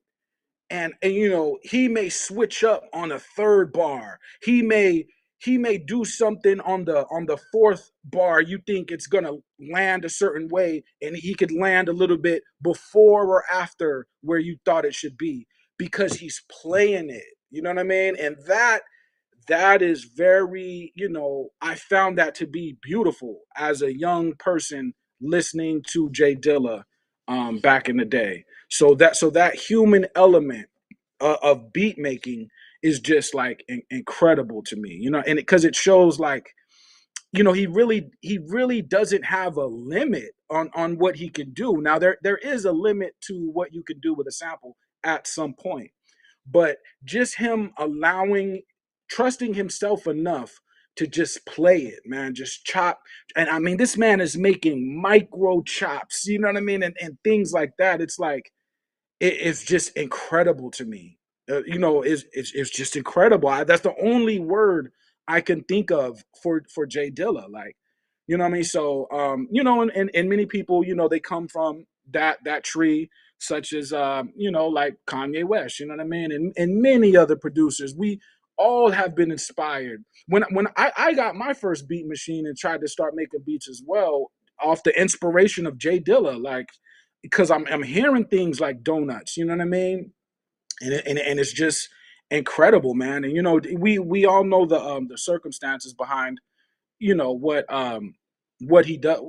B: And he may switch up on a third bar. He may do something on the fourth bar. You think it's gonna land a certain way, and he could land a little bit before or after where you thought it should be, because he's playing it. You know what I mean? And that is very, I found that to be beautiful as a young person listening to J Dilla back in the day. So that human element of beat making is just like incredible to me, and because it shows, like, he really doesn't have a limit on what he can do. Now there is a limit to what you can do with a sample at some point, but just him trusting himself enough to just play it, man, just chop. And I mean, this man is making micro chops, you know what I mean, and things like that. It's like, it's just incredible to me. It's just incredible. That's the only word I can think of for Jay Dilla. Like, you know what I mean? So, and many people, they come from that tree, such as, like Kanye West. You know what I mean? And many other producers. We all have been inspired. When I got my first beat machine and tried to start making beats as well, off the inspiration of Jay Dilla, like, because I'm hearing things like Donuts, you know what I mean? And it's just incredible, man. And we all know the circumstances behind, what he does,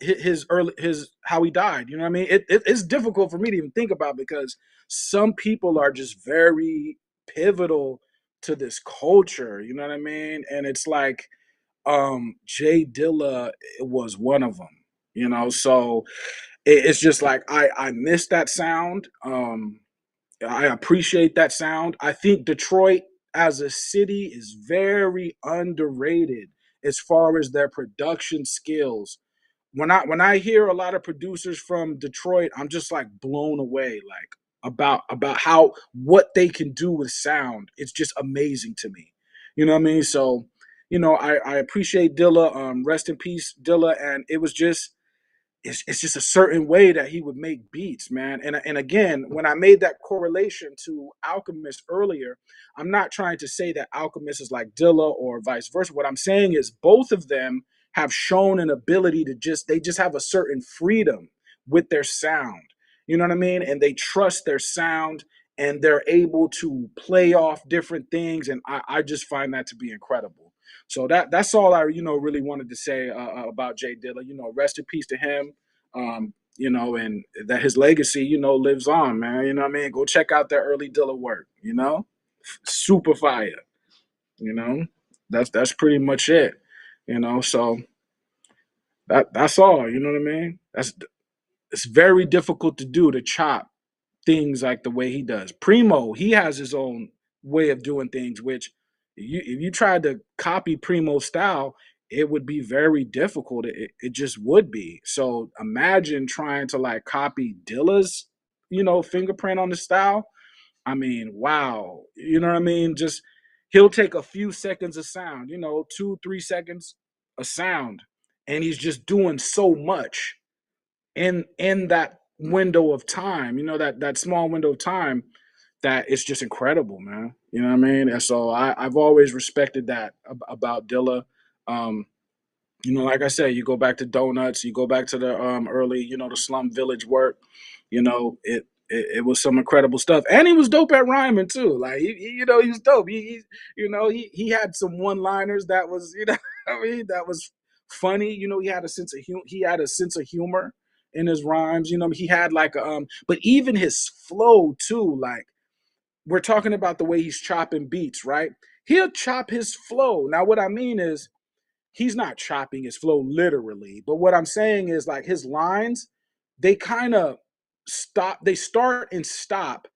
B: his early his how he died. You know what I mean? It's difficult for me to even think about, because some people are just very pivotal to this culture. You know what I mean? And it's like, Jay Dilla was one of them. So it's just like, I miss that sound. I appreciate that sound. I think Detroit as a city is very underrated as far as their production skills. When I hear a lot of producers from Detroit, I'm just like blown away, like, about how what they can do with sound. It's just amazing to me. You know what I mean? So, I appreciate Dilla. Rest in peace, Dilla. And it was just, it's just a certain way that he would make beats, man. And again, when I made that correlation to Alchemist earlier, I'm not trying to say that Alchemist is like Dilla or vice versa. What I'm saying is both of them have shown an ability to they just have a certain freedom with their sound. You know what I mean? And they trust their sound, and they're able to play off different things. And I just find that to be incredible. So that's all I really wanted to say about Jay Dilla. Rest in peace to him. And that his legacy lives on, man. You know what I mean? Go check out that early Dilla work. Super fire. You know, that's pretty much it. So that's all. You know what I mean? It's very difficult to do, to chop things like the way he does. Premo, he has his own way of doing things, which if you tried to copy Premo's style, it would be very difficult. It just would be. So imagine trying to like copy Dilla's, fingerprint on the style. I mean, wow. You know what I mean? Just he'll take a few seconds of sound, 2, 3 seconds of sound, and he's just doing so much in that window of time, that small window of time, that it's just incredible, man. You know what I mean? And so I've always respected that about Dilla. Um, like I said, you go back to Donuts, you go back to the early, the Slum Village work. It was some incredible stuff, and he was dope at rhyming too. Like he was dope. He had some one liners that was, I mean, that was funny. He had a sense of humor in his rhymes. He had like but even his flow too. Like we're talking about the way he's chopping beats, right? He'll chop his flow. Now, what I mean is he's not chopping his flow literally, but what I'm saying is like his lines, they kind of they start and stop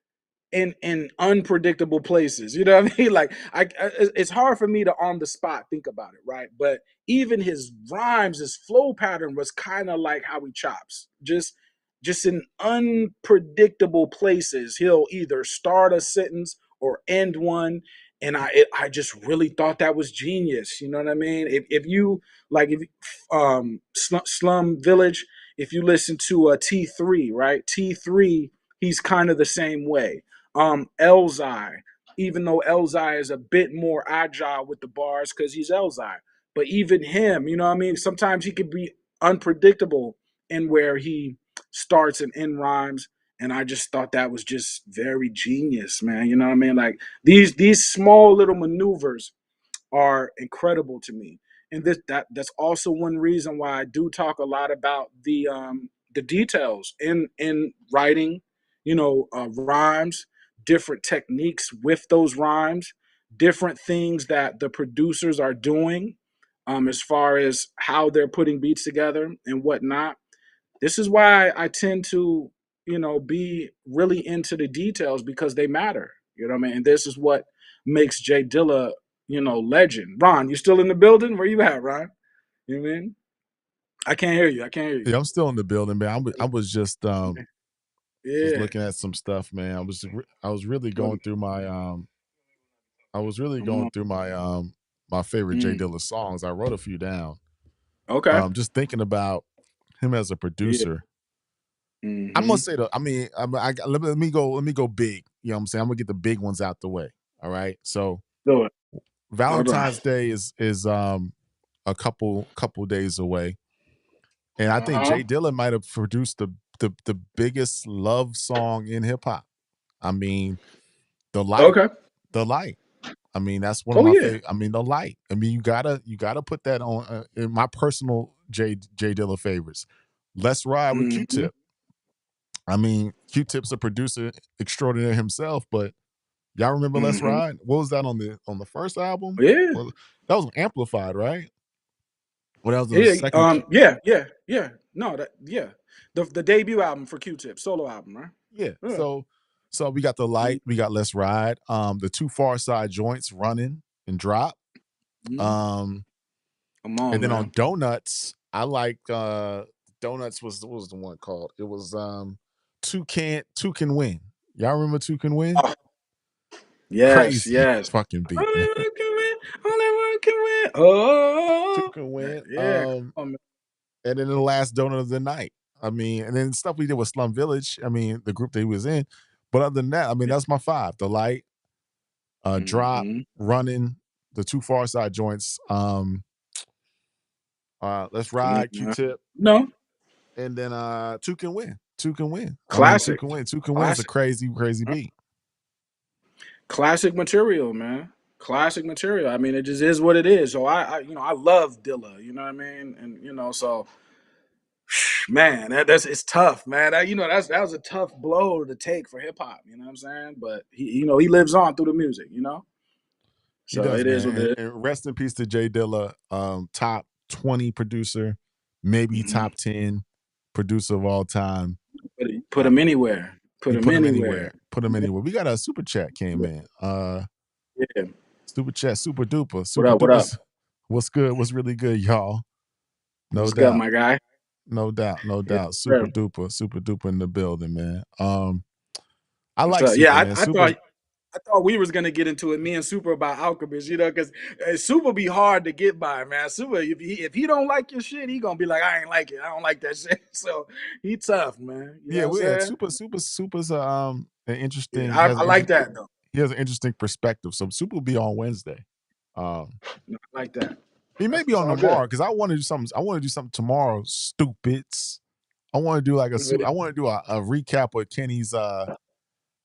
B: in unpredictable places. You know what I mean? Like it's hard for me to on the spot think about it, right? But even his rhymes, his flow pattern was kind of like how he chops. Just in unpredictable places. He'll either start a sentence or end one. And I just really thought that was genius. You know what I mean? If you like, if Slum Village, if you listen to a T3, right? T3, he's kind of the same way. Elzai, even though Elzai is a bit more agile with the bars because he's Elzai, but even him, you know what I mean? Sometimes he could be unpredictable in where he starts and end rhymes. And I just thought that was just very genius, man. You know what I mean? Like these small little maneuvers are incredible to me. And that's also one reason why I do talk a lot about the details in writing, rhymes, different techniques with those rhymes, different things that the producers are doing, as far as how they're putting beats together and whatnot. This is why I tend to, be really into the details because they matter. You know what I mean? And this is what makes J Dilla, legend. Ron, you still in the building? Where you at, Ron? You know what I mean? I can't hear you. I can't hear you.
A: Yeah, I'm still in the building, man. I was just
B: Yeah.
A: looking at some stuff, man. I was really
B: Go,
A: going through my I was really
B: come
A: going
B: on.
A: through my favorite J
B: Mm.
A: Dilla songs. I wrote a few down.
B: Okay.
A: Just thinking about him as a
B: Yeah.
A: producer. I'm gonna
B: Mm-hmm.
A: say I mean, let me go big. You know what I'm saying? I'm gonna get the big ones out the way. All right. So
B: Do it. All right.
A: Valentine's Day is a couple days away. And I think
B: Uh-huh.
A: Jay Dilla might have produced the biggest love song in hip hop. I mean, The Light.
B: Okay.
A: The Light. I mean, that's one of
B: Oh
A: my
B: yeah.
A: favorite. I mean, The Light. I mean, you gotta put that on in my personal Jay Dilla favorites. Let's Ride with
B: Mm-hmm.
A: Q-Tip. I mean, Q-Tip's a producer extraordinaire himself, but y'all remember Let's
B: Mm-hmm.
A: Ride? What was that on the first album?
B: Yeah.
A: Well, that was Amplified, right? Well, that was the
B: Yeah.
A: second.
B: Yeah. Yeah. Yeah. No. Yeah. The debut album for Q-Tip, solo album, right?
A: Yeah.
B: Yeah.
A: So we got The Light, we got Let's Ride. The two Far Side joints, Running and Drop.
B: Mm-hmm.
A: Um,
B: Come
A: and
B: on,
A: then on
B: man.
A: Donuts, I like Donuts was what was the one called? It was Two Can Win. Y'all remember Two Can Win?
B: Oh, yes.
A: Crazy
B: Yes.
A: fucking beat, man.
B: Only one can win. Only one can win.
A: Two
B: Oh.
A: Can Win.
B: Yeah. Come on, man.
A: And then the last donut of the night. I mean, and then stuff we did with Slum Village. I mean, the group that he was in. But other than that, I mean, that's my five. The Light, Drop,
B: Mm-hmm.
A: Running, the two Far Side joints. Let's
B: Come on,
A: Ride,
B: man.
A: Q-Tip,
B: No.
A: and then Two Can Win. Two Can Win. I mean, Two
B: Classic.
A: Can Win. Two Can Win is a
B: Classic.
A: crazy beat.
B: Classic material, man. Classic material. I mean, it just is what it is. So I love Dilla. You know what I mean? And so man, that's it's tough, man. That was a tough blow to take for hip hop. You know what I'm saying? But he lives on through the music.
A: He
B: So
A: does,
B: it is
A: man.
B: what it is.
A: And rest in peace to Jay Dilla, top 20 producer, maybe
B: Mhm.
A: top 10 producer of all time.
B: Put him anywhere. Put
A: You
B: him
A: put him
B: anywhere.
A: anywhere. Put him anywhere. We got a super chat came in.
B: Yeah.
A: Super chat, super duper.
B: What
A: Super
B: up? What up?
A: duper. What's good? What's really good, y'all? No
B: What's good,
A: doubt.
B: my guy?
A: No doubt. No
B: Yes,
A: doubt.
B: sir.
A: Super duper in the building, man. I like
B: So
A: Super,
B: yeah,
A: man.
B: I
A: Super's
B: thought we was gonna get into it, me and Super about Alchemist, because Super be hard to get by, man. Super, if he don't like your shit, he gonna be like, I ain't like it. I don't like that shit. So he tough, man. You know
A: yeah,
B: what I'm
A: we had
B: saying?
A: Super's an
B: Yeah,
A: interesting
B: I like that though.
A: he has an interesting perspective. So Super will be on Wednesday. Um
B: No, I like that.
A: he may be
B: That's
A: on
B: all good.
A: tomorrow because I want to do something tomorrow, stupids. I want to do like
B: With
A: I
B: it.
A: want to do a recap of Kenny's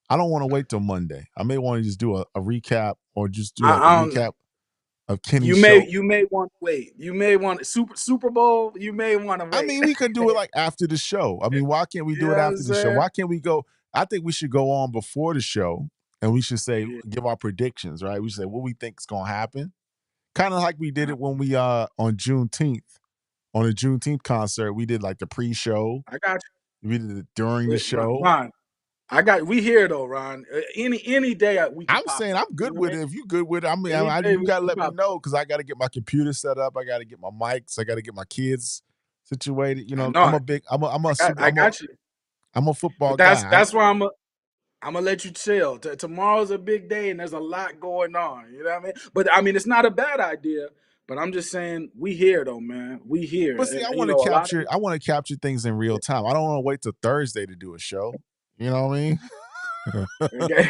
A: I don't want to wait till Monday. I may want to just do a recap or just do like a
B: I don't.
A: recap of Kenny's
B: You may
A: show.
B: you may want to wait. You may want Super Bowl. You may want to
A: I
B: wait.
A: mean, we could do it like after the show. I mean, why can't we
B: You
A: do
B: know
A: it
B: what I'm
A: after the show?
B: saying?
A: Why can't we go? I think we should go on before the show and we should say
B: Yeah.
A: give our predictions, right? We should say what we think is gonna happen. Kind of like we did
B: Nah,
A: it when we on Juneteenth. On the Juneteenth concert, we did like the pre-show.
B: I got
A: We did it during the
B: you.
A: show.
B: Ron, we here though, Ron. Any day we could
A: I'm
B: pop
A: saying
B: up.
A: I'm
B: You know
A: good
B: what I
A: with
B: mean?
A: it. If you good with it, I mean,
B: Any day
A: you
B: we
A: gotta
B: could
A: let me
B: pop
A: know because I gotta get my computer set up. I gotta get my mics. I gotta get my kids situated. You
B: up.
A: know,
B: No,
A: I'm a big.
B: I got you.
A: I'm a football
B: But
A: guy.
B: that's why I'm gonna let you chill. Tomorrow's a big day and there's a lot going on. You know what I mean? But I mean, it's not a bad idea. But I'm just saying, we here though, man. We here,
A: But see,
B: and you know a lot of
A: I want to capture things in real time. I don't want to wait till Thursday to do a show. You know what I mean?
B: okay.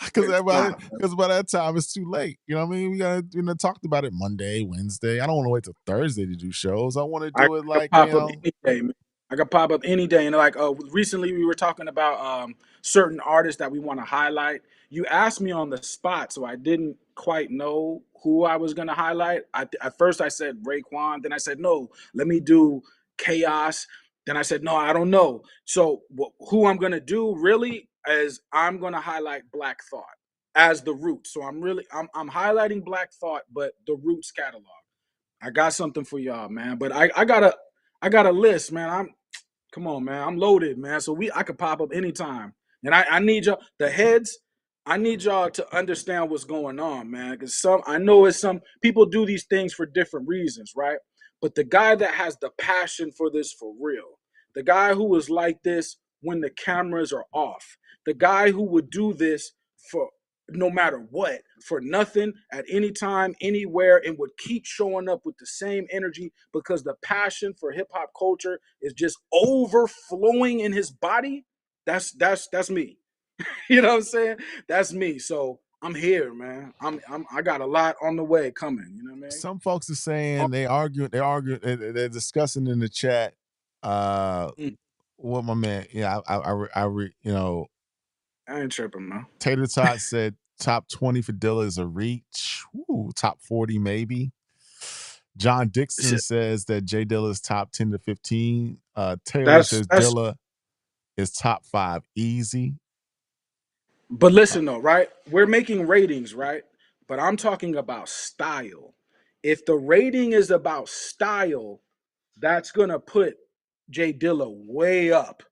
A: Because
B: Nah,
A: by that time it's too late. You know what I mean? We got talked about it Monday, Wednesday. I don't want to wait till Thursday to do shows. I want to
B: I
A: do it
B: could
A: like
B: pop up any day, man. I could pop up any day. And like recently we were talking about certain artists that we want to highlight. You asked me on the spot, so I didn't quite know who I was gonna highlight. At first I said Raekwon, then I said no, let me do Chaos. Then I said no, I don't know. So who I'm gonna do really is I'm gonna highlight Black Thought as the Roots. So I'm highlighting Black Thought, but the Roots catalog. I got something for y'all, man. But I got a list, man. Come on, man. I'm loaded, man. So I could pop up anytime. And I need y'all, the heads, I need y'all to understand what's going on, man. Because I know it's some people do these things for different reasons, right? But the guy that has the passion for this for real, the guy who was like this when the cameras are off, the guy who would do this for no matter what, for nothing, at any time, anywhere, and would keep showing up with the same energy because the passion for hip hop culture is just overflowing in his body. That's me. You know what I'm saying? That's me. So I'm here, man. I got a lot on the way coming. You know what I mean?
A: some folks are
B: Oh,
A: saying they're discussing in the chat
B: mm,
A: what my man, yeah, you know,
B: I ain't tripping, man.
A: Tater Tot said top 20 for Dilla is a reach. Ooh, top 40 maybe. John Dixon
B: Shit.
A: says that J Dilla is top 10 to 15. Taylor says
B: That's
A: Dilla is top 5 easy.
B: But
A: Uh,
B: listen though, right? We're making ratings, right? But I'm talking about style. If the rating is about style, that's gonna put Jay Dilla way up.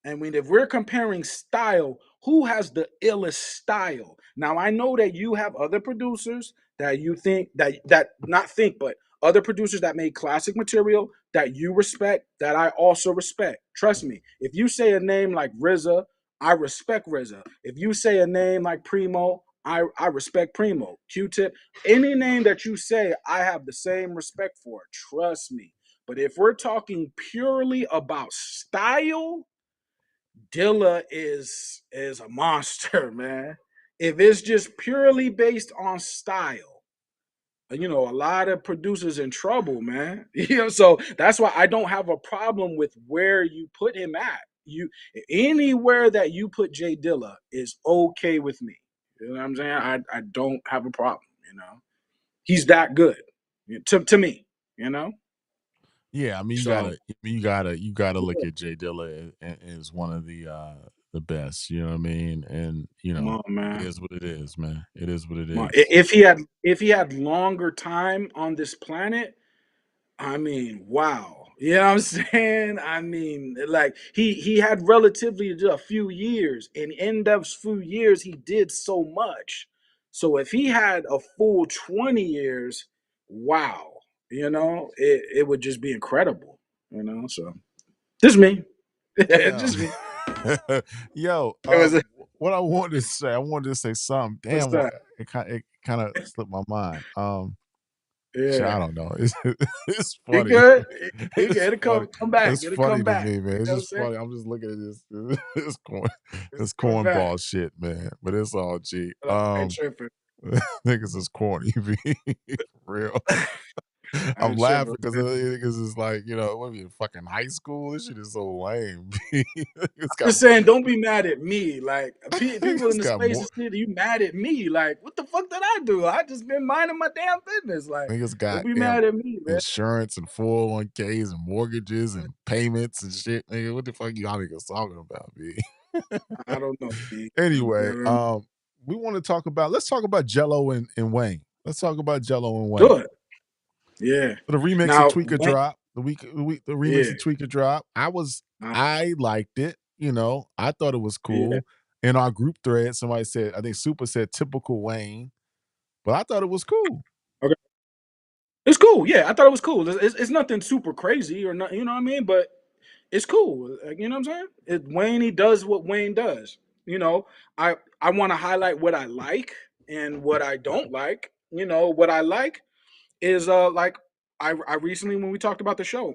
B: I mean, if we're comparing style, who has the illest style? Now I know that you have other producers that you think that not think, but other producers that made classic material that you respect, that I also respect. Trust me. If you say a name like RZA, I respect RZA. If you say a name like Premo, I respect Premo. Q-Tip, any name that you say, I have the same respect for. Trust me. But if we're talking purely about style, Dilla is a monster, man. If it's just purely based on style, a lot of producers in trouble, man. So that's why I don't have a problem with where you put him at. You Anywhere that you put Jay Dilla is okay with me. You know what I'm saying? I don't have a problem. He's that good to me. You know.
A: yeah, I mean
B: So
A: you gotta look at Jay Dilla as one of the best, you know what I mean? And
B: come on,
A: it
B: man.
A: is what it is, man. It is what it
B: Come on.
A: is.
B: If he had longer time on this planet, I mean, wow. You know what I'm saying? I mean, like he had relatively just a few years, and in those few years, he did so much. So if he had a full 20 years, wow. it would just be incredible. So just me,
A: Yeah.
B: just me.
A: Yo,
B: It was
A: what I wanted to say something.
B: what's
A: Damn,
B: that?
A: it kind of slipped my mind. Shit,
B: Yeah,
A: I don't know. It's
B: he
A: funny.
B: good. He good.
A: It's
B: It'll
A: funny.
B: come back.
A: It's
B: It'll come
A: funny to
B: back.
A: me, man.
B: You
A: It's
B: know what I'm
A: just
B: saying?
A: funny. I'm just looking at this this
B: It's
A: this
B: come back.
A: cornball shit, man. But it's all G.
B: I ain't tripping.
A: Niggas is corny, B. For real.
B: I
A: I'm
B: ain't tripping,
A: laughing because
B: man.
A: niggas is like, what are you, fucking high school? This shit is so lame. B. It's got
B: Just saying, don't be mad at me. Like people in
A: it's
B: the
A: got
B: space
A: more.
B: and shit, you mad at me? Like, what the fuck did I do? I just been minding my damn business. Like,
A: Niggas
B: don't
A: got
B: be
A: damn
B: mad at me, man.
A: insurance and 401ks and mortgages and payments and shit. Nigga, what the fuck y'all niggas talking about, B?
B: I don't know, B.
A: Anyway,
B: You know,
A: we want to talk about let's talk about Jello and Wayne. Let's talk about Jello and
B: do
A: Wayne.
B: it. Yeah.
A: So the remix of
B: Now,
A: Tweaker
B: when,
A: drop. The remix
B: yeah.
A: of Tweaker drop.
B: Uh,
A: I liked it. I thought it was
B: yeah.
A: cool. In our group thread, somebody said, I think Super said typical Wayne, but I thought it was cool.
B: Okay. It's cool. Yeah, I thought it was cool. It's nothing super crazy or not. You know what I mean? But it's cool. You know what I'm saying? Wayne, he does what Wayne does. You know, I want to highlight what I like and what I don't like. What I like is like I recently, when we talked about the show,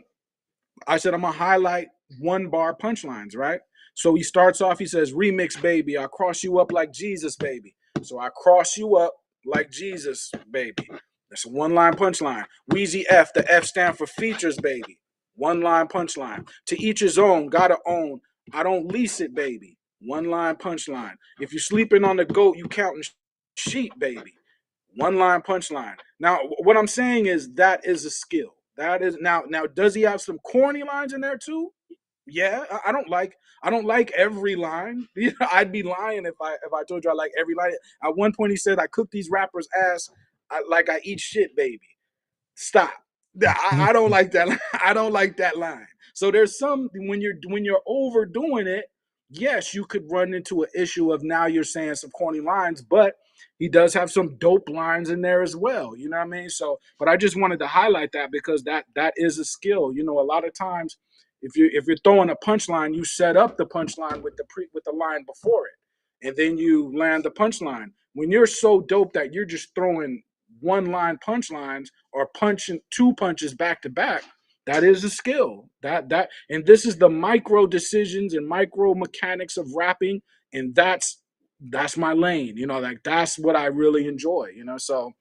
B: I said I'm gonna highlight one bar punchlines, right? So he starts off, he says, "Remix, baby, I cross you up like Jesus, baby." So I cross you up like Jesus, baby. That's a one line punchline. Wheezy F, the F stand for features, baby. One line punchline. To each his own, gotta own. I don't lease it, baby. One line punchline. If you're sleeping on the goat, you counting sheep, baby. One line punchline. Now, what I'm saying is that is a skill. That is now. Does he have some corny lines in there too? Yeah, I don't like every line. I'd be lying if I told you I like every line. At one point, he said, "I cook these rappers' ass like I eat shit, baby." Stop. I don't like that. I don't like that line. So there's some when you're overdoing it. Yes, you could run into an issue of now you're saying some corny lines, but he does have some dope lines in there as well. You know what I mean? So, but I just wanted to highlight that because that is a skill. A lot of times if you're throwing a punchline, you set up the punchline with the line before it, and then you land the punchline. When you're so dope that you're just throwing one line punchlines or punching two punches back to back, that is a skill. And this is the micro decisions and micro mechanics of rapping, and that's my lane. Like that's what I really enjoy. So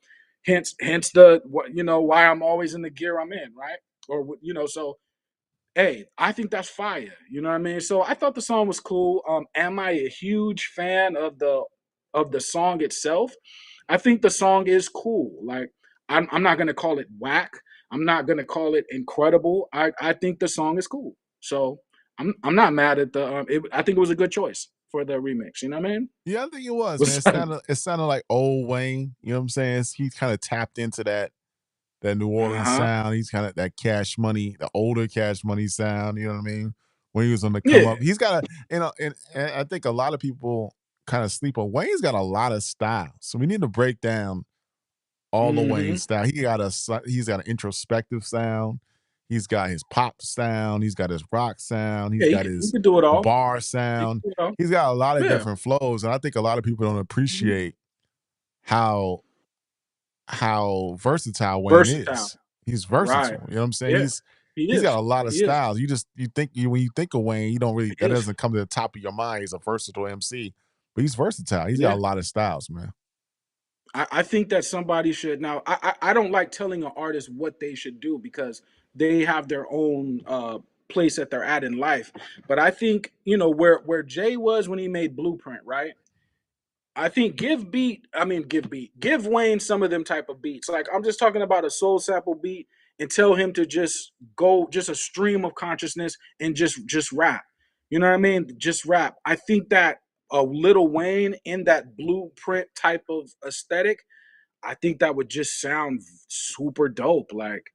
B: hence the what why I'm always in the gear I'm in, right? So hey, I think that's fire. You know what I mean? So I thought the song was cool. Am I a huge fan of the song itself? I think the song is cool. Like I'm not gonna call it whack. I'm not gonna call it incredible. I think the song is cool. So I'm not mad at the. I think it was a good choice for the remix. You know what I mean?
A: Yeah, I think it was, man.
B: What's
A: It sounded like old Wayne. You know what I'm saying? He kind of tapped into that New
B: Uh
A: Orleans
B: huh.
A: sound. He's kind of that Cash Money, the older Cash Money sound. You know what I mean? When he was on the come
B: Yeah.
A: up, he's got and I think a lot of people kind of sleep on Wayne's got a lot of style. So we need to break down all the Wayne
B: Mm-hmm.
A: style. He's got an introspective sound. He's got his pop sound. He's got his rock sound. He's
B: Yeah,
A: got
B: he
A: his
B: could do it all.
A: bar
B: He could
A: sound.
B: do it all.
A: He's got a lot of
B: Yeah.
A: different flows, and I think a lot of people don't
B: Mhm.
A: appreciate how versatile Wayne
B: Versatile.
A: is. He's
B: Right.
A: versatile. You know what I'm saying?
B: Yeah. He
A: He's got
B: is.
A: a lot of
B: He is.
A: styles. When you think of Wayne, you don't really
B: He
A: that
B: is.
A: doesn't come to the top of your mind. He's a versatile MC, but he's versatile. He's got
B: Yeah.
A: a lot of styles, man.
B: I think that somebody should now. I don't like telling an artist what they should do because they have their own place that they're at in life. But I think where Jay was when he made Blueprint, right? I think give Wayne some of them type of beats. Like I'm just talking about a soul sample beat and tell him to just go just a stream of consciousness and just rap. You know what I mean? Just rap. I think that a Little Wayne in that Blueprint type of aesthetic, I think that would just sound super dope. Like,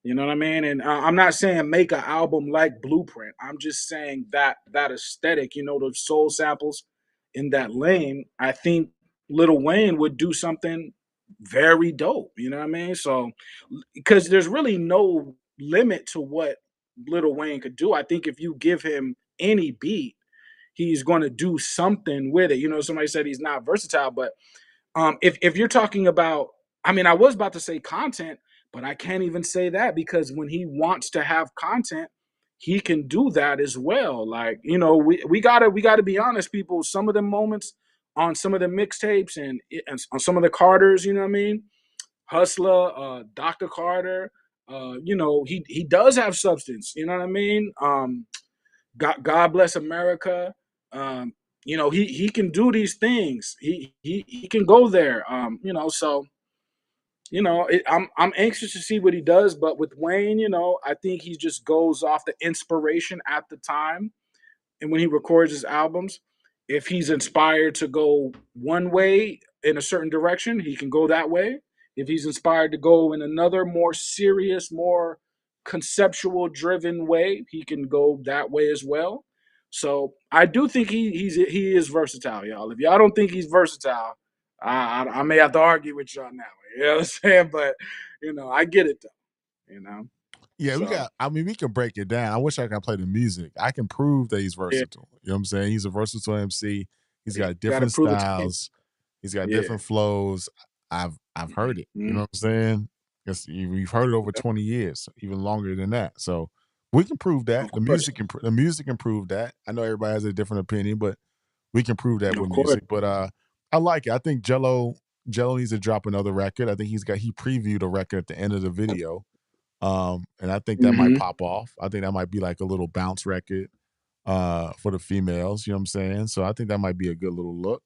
B: you know what I mean? And I'm not saying make an album like Blueprint. I'm just saying that aesthetic, those soul samples in that lane. I think Little Wayne would do something. very dope. You know what I mean? So because there's really no limit to what Lil Wayne could do. I think if you give him any beat, he's going to do something with it. You know, somebody said he's not versatile, but if you're talking about, I mean, I was about to say content, but I can't even say that because when he wants to have content, he can do that as well. Like, you know, we gotta be honest, people. Some of the moments on some of the mixtapes and on some of the Carters, you know what I mean? Hustler, Dr. Carter, you know, he does have substance. You know what I mean? God bless America. Um, you know, he can do these things. He can go there. You know, so you know, I'm anxious to see what he does. But with Wayne, you know, I think he just goes off the inspiration at the time and when he records his albums, if he's inspired to go one way in a certain direction, he can go that way. If he's inspired to go in another more serious, more conceptual driven way, he can go that way as well. So I do think he is versatile, y'all. If y'all don't think he's versatile, I may have to argue with y'all now. You know what I'm saying? But you know, I get it though. You know,
A: Yeah, we
B: so
A: got. I mean, we can break it down. I wish I could play the music. I can prove that he's
B: yeah,
A: versatile. You know what I'm saying? He's a versatile MC. He's
B: you
A: got
B: got to
A: different
B: prove it to me.
A: styles. He's got
B: Yeah.
A: different flows. I've heard it. You
B: Mhm.
A: know what I'm saying? We've heard it over 20 years, even longer than that. So we can prove that.
B: Of course.
A: The music can prove that. I know everybody has a different opinion, but we can prove that
B: Of
A: with
B: course.
A: music. But I like it. I think Jello needs to drop another record. I think he previewed a record at the end of the video. And I think that might
B: Mhm.
A: pop off. I think that might be like a little bounce record for the females, you know what I'm saying? So I think that might be a good little look.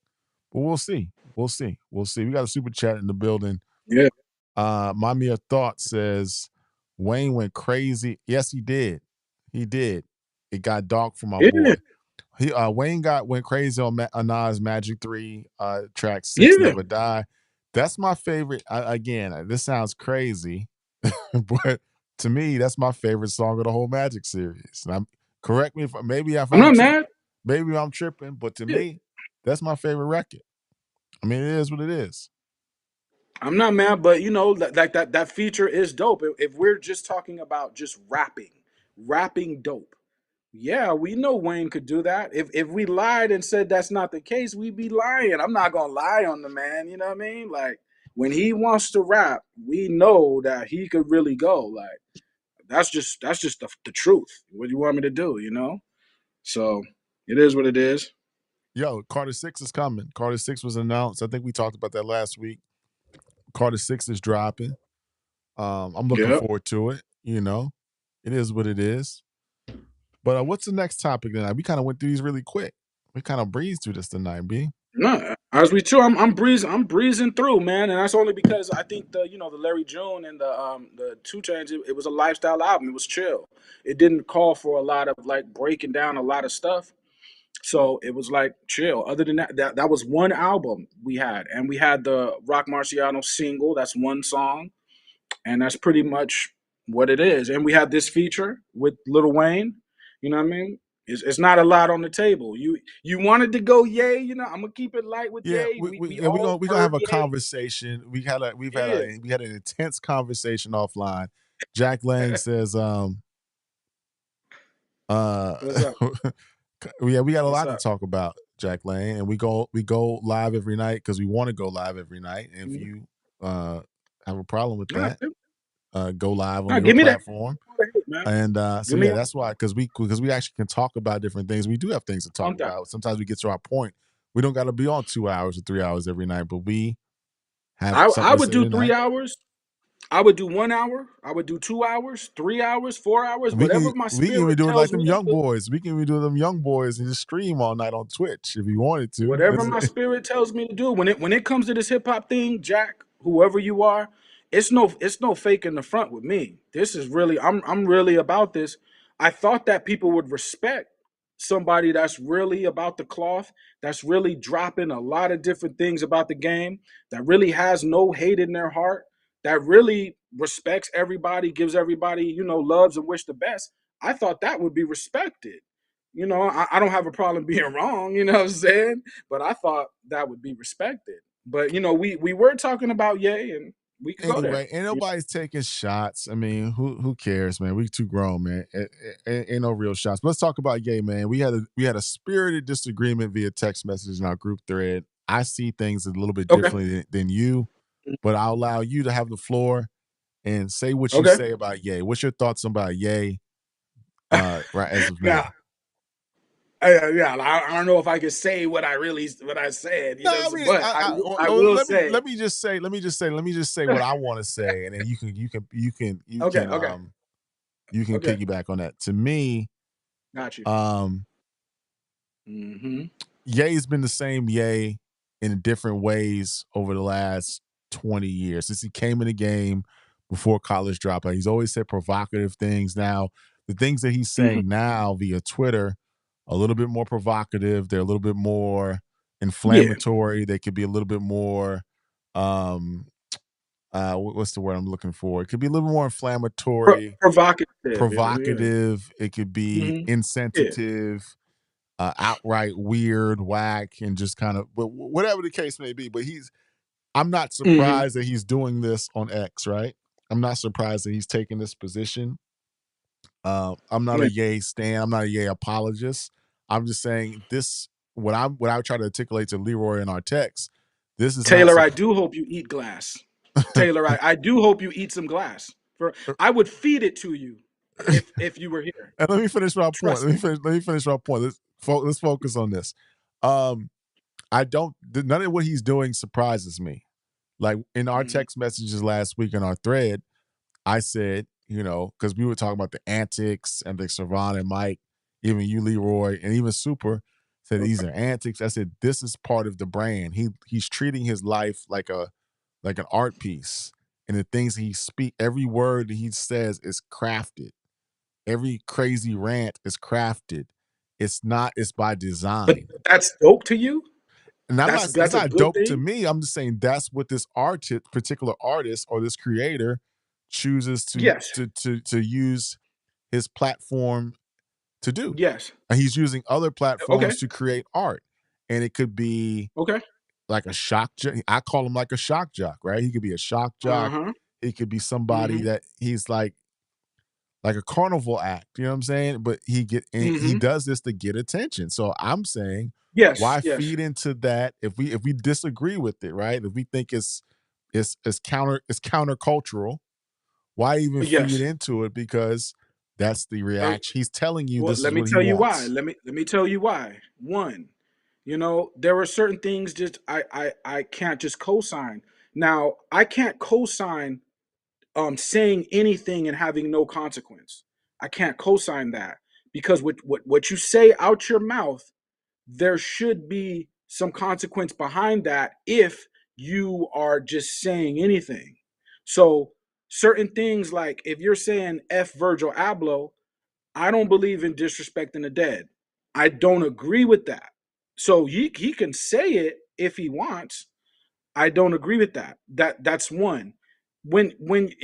A: But we'll see. We'll see. We'll see. We got a super chat in the building.
B: Yeah.
A: Mamiya Thought says Wayne went crazy. Yes, he did. He did. It got dark for my
B: Yeah.
A: boy. Wayne went crazy on Nas Magic 3 track 6
B: Yeah.
A: Never Die. That's my favorite. Again, this sounds crazy, but to me, that's my favorite song of the whole Magic series. And correct me if
B: I'm
A: I'm
B: not mad.
A: maybe I'm tripping, but to
B: Yeah.
A: me, that's my favorite record. I mean, it is what it is.
B: I'm not mad, but you know, that feature is dope. If we're just talking about just rapping dope. Yeah, we know Wayne could do that. If we lied and said that's not the case, we'd be lying. I'm not gonna lie on the man, you know what I mean? Like when he wants to rap, we know that he could really go. Like that's just the truth. What do you want me to do, you know? So it is what it is.
A: Yo, Carter 6 is coming. Carter 6 was announced. I think we talked about that last week. Carter 6 is dropping. I'm looking
B: Yep.
A: forward to it. You know, it is what it is. But what's the next topic tonight? We kind of went through these really quick. We kind of breezed through this tonight, B.
B: No, as we too, I'm breezing through, man, and that's only because I think the Larry June and the Two Chainz, it was a lifestyle album. It was chill. It didn't call for a lot of like breaking down a lot of stuff. So it was like chill. Other than that was one album we had, and we had the Roc Marciano single. That's one song, and that's pretty much what it is. And we had this feature with Lil Wayne. You know what I mean? It's not a lot on the table. You wanted to go Yay, you know. I'm gonna keep it light with
A: Yeah,
B: Yay.
A: we,
B: We
A: we
B: we
A: yeah, we're
B: all
A: gonna we gonna
B: heard
A: have a
B: Yay.
A: conversation.
B: Yeah.
A: We had an intense conversation offline. Jack Lang says, uh
B: What's up?
A: yeah, we got a
B: What's
A: lot to
B: up?
A: talk about, Jack Lang, and we go live every night because we want to go live every night. And if
B: Mhm.
A: you have a problem with
B: Nah,
A: that, go live on
B: nah,
A: your
B: give me that.
A: platform.
B: Man.
A: And so
B: Give me
A: yeah,
B: that.
A: that's why because we actually can talk about different things. We do have things to talk
B: On that.
A: about. Sometimes we get to our point. We don't got to be on 2 hours or 3 hours every night, but we have
B: I
A: something to
B: would
A: say
B: do three
A: tonight.
B: hours. I would do 1 hour. I would do 2 hours, 3 hours, 4 hours, whatever my
A: We can even
B: spirit
A: do it like
B: tells
A: them
B: me to
A: young
B: do.
A: boys. We can even do them young boys and just stream all night on Twitch if you wanted to.
B: Whatever my spirit tells me to do. When it comes to this hip hop thing, Jack, whoever you are, it's no fake in the front with me. This is really I'm really about this. I thought that people would respect somebody that's really about the cloth, that's really dropping a lot of different things about the game, that really has no hate in their heart, that really respects everybody, gives everybody, loves and wish the best. I thought that would be respected. I don't have a problem being wrong, you know what I'm saying? But I thought that would be respected. But we were talking about Ye, and we could go there.
A: Anyway, ain't nobody's taking shots. I mean, who cares, man? We too grown, man. Ain't no real shots. But let's talk about Ye, man. We had a spirited disagreement via text message in our group thread. I see things a little bit
B: Okay.
A: differently than you, but I'll allow you to have the floor and say what you
B: Okay.
A: say about Ye. What's your thoughts about Ye, right as of
B: Now,
A: now?
B: yeah, I don't know if I could say what I said,
A: No, I mean,
B: but I
A: well,
B: will
A: let me
B: say.
A: let me just say what I want to say, and then
B: Okay. Okay.
A: you can
B: Okay.
A: piggyback on that. To me,
B: Got you.
A: um,
B: Hmm.
A: Ye's been the same Ye in different ways over the last 20 years since he came in the game before college dropout. He's always said provocative things. Now, the things that he's
B: Hmm.
A: saying now via Twitter, a little bit more provocative. They're a little bit more
B: Yeah.
A: inflammatory. They could be a little bit more um what's the word I'm looking for? It could be a little more inflammatory,
B: Provocative. Yeah.
A: provocative. It could be
B: Hmm. Yeah.
A: insensitive, outright weird, whack, and just kind of, but whatever the case may be. But I'm not
B: Hmm.
A: surprised that he's doing this on X, right? I'm not surprised that he's taking this position. I'm not
B: Yeah.
A: a Ye stan. I'm not a Ye apologist. I'm just saying this. What I try to articulate to Leroy in our text. This is not.
B: Taylor, I do hope you eat glass. Taylor, I do hope you eat some glass. I would feed it to you if you were here.
A: And let me finish my point.
B: Trust me.
A: Let me finish my point. Let's focus on this. Um, I don't. None of what he's doing surprises me. Like in our
B: Mhm.
A: text messages last week in our thread, I said, because we were talking about the antics and the Savon and Mike, even you, Leroy, and even Super said these
B: Okay.
A: are antics. I said this is part of the brand. He's treating his life like an art piece, and the things he speak, every word that he says is crafted. Every crazy rant is crafted. It's not. It's by
B: But
A: design.
B: that's dope to you?
A: And I'm not. It's
B: That's a
A: not
B: good
A: dope to
B: thing?
A: me. I'm just saying that's what this particular artist or this creator chooses
B: Yes.
A: to use his platform to do.
B: Yes.
A: And he's using other
B: Okay.
A: platforms to create art, and it could be
B: Okay.
A: like a shock jock. I call him like a shock jock, right? He could be a shock jock.
B: Uh-huh.
A: It could be somebody
B: Mhm.
A: that he's like a carnival act, you know what I'm saying? But he
B: Mhm.
A: does this to get attention. So I'm saying,
B: Yes.
A: why
B: Yes.
A: feed into that if we disagree with it, right? If we think it's countercultural, why even feed
B: Yes.
A: into it? Because that's the
B: Uh,
A: reaction. He's telling you
B: well,
A: this
B: let
A: is
B: me
A: what he
B: tell you why.
A: wants.
B: Let me tell you why. One, there are certain things just I can't just co-sign. Now, I can't co-sign saying anything and having no consequence. I can't co-sign that because what you say out your mouth, there should be some consequence behind that if you are just saying anything. So certain things like if you're saying F Virgil Abloh, I don't believe in disrespecting the dead. I don't agree with that. So he can say it if he wants. I don't agree with that. That's one. When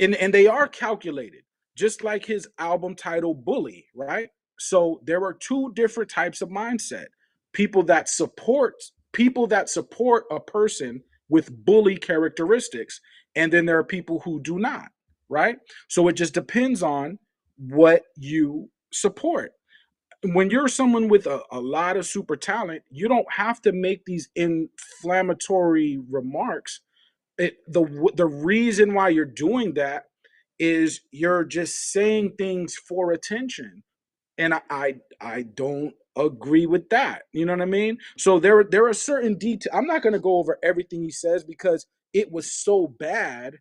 B: and they are calculated, just like his album title Bully, right? So there are two different types of mindset. People that support people that support a person with bully characteristics, and then there are people who do not, right? So it just depends on what you support. When you're someone with a lot of super talent, you don't have to make these inflammatory remarks. The reason why you're doing that is you're just saying things for attention, and I don't agree with that. You know what I mean? So there are certain details. I'm not going to go over everything he says because it was so bad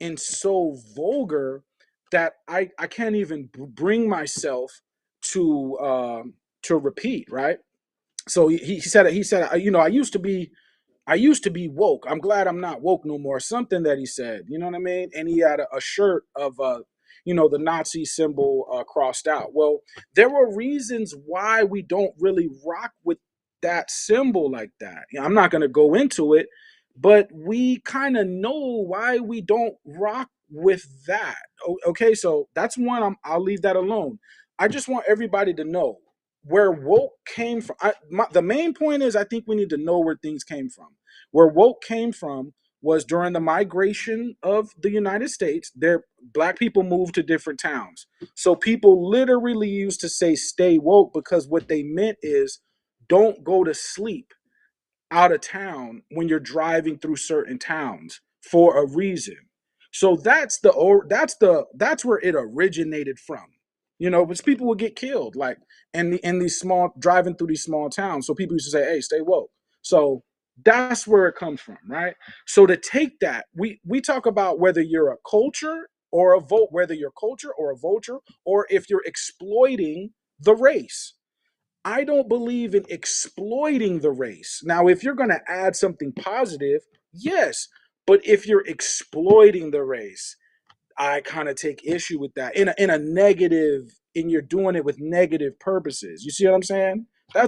B: and so vulgar that I can't even bring myself to repeat. Right? So he said I used to be woke. I'm glad I'm not woke no more. Something that he said, you know what I mean? And he had a shirt of, the Nazi symbol crossed out. Well, there were reasons why we don't really rock with that symbol like that. I'm not going to go into it, but we kind of know why we don't rock with that. Okay, so that's one. I'll leave that alone. I just want everybody to know. where woke came from, the main point is I think we need to know where things came from. Where woke came from was during the migration of the United States. There, black people moved to different towns, so people literally used to say "stay woke" because what they meant is don't go to sleep out of town when you're driving through certain towns for a reason. So that's where it originated from. Because people would get killed, like in these small driving through these small towns. So people used to say, "Hey, stay woke." So that's where it comes from, right? So to take that, we talk about whether you're a culture or a vote, whether you're culture or a vulture, or if you're exploiting the race. I don't believe in exploiting the race. Now, if you're going to add something positive, yes. But if you're exploiting the race, I kind of take issue with that in a negative, and you're doing it with negative purposes. You see what I'm saying?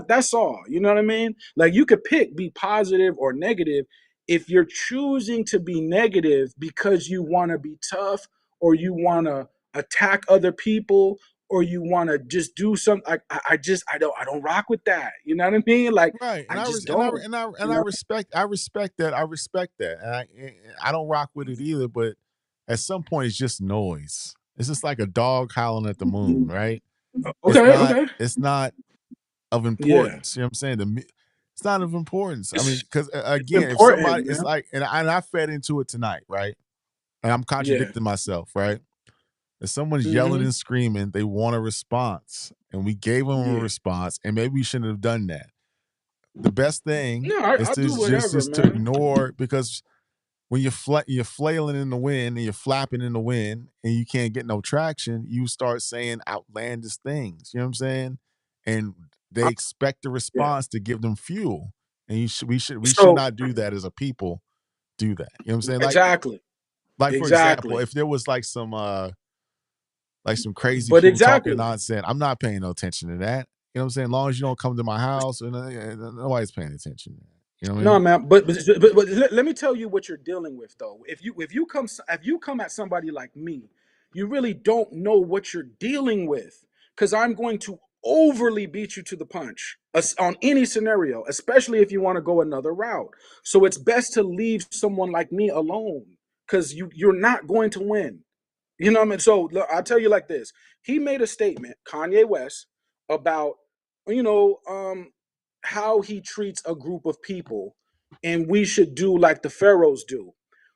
B: That's all. You know what I mean? Like you could pick be positive or negative. If you're choosing to be negative because you want to be tough or you want to attack other people or you want to just do something, I don't rock with that. You know what I mean? Like
A: Right, and
B: I
A: I
B: just
A: res- and I
B: don't.
A: and I and
B: You
A: I
B: know?
A: respect that. I respect that. And I don't rock with it either. But at some point, it's just noise. It's just like a dog howling at the moon, right? It's
B: Okay.
A: not.
B: Okay.
A: It's not of
B: Yeah.
A: importance. You know what I'm saying? It's not of importance. I mean,
B: It's
A: because
B: it's
A: again, if somebody,
B: important,
A: it's
B: man.
A: like, and I fed into it tonight, right? And I'm
B: Yeah.
A: contradicting myself, right? If someone's yelling
B: Hmm.
A: and screaming, they want a response, and we gave them a
B: Yeah.
A: response, and maybe we shouldn't have done that. The best thing
B: No,
A: is
B: I
A: to
B: do whatever,
A: just to
B: man.
A: ignore, because when you're flailing in the wind and you're flapping in the wind and you can't get no traction, you start saying outlandish things. You know what I'm saying? And they
B: I,
A: expect a
B: yeah.
A: response to give them fuel. And we should
B: So
A: not do that as a people. Do that. You know what I'm saying?
B: exactly,
A: Like for example,
B: exactly.
A: if there was like some crazy
B: But
A: people talking
B: exactly.
A: nonsense, I'm not paying no attention to that. You know what I'm saying? As long as you don't come to my house, and nobody's paying attention to that. You know what I
B: No,
A: mean?
B: man. But let me tell you what you're dealing with, though. If you come at somebody like me, you really don't know what you're dealing with, because I'm going to overly beat you to the punch on any scenario, especially if you want to go another route. So it's best to leave someone like me alone, because you're not going to win. You know what I mean? So look, I'll tell you like this. He made a statement, Kanye West, about, you know, um, how he treats a group of people, and we should do like the pharaohs do.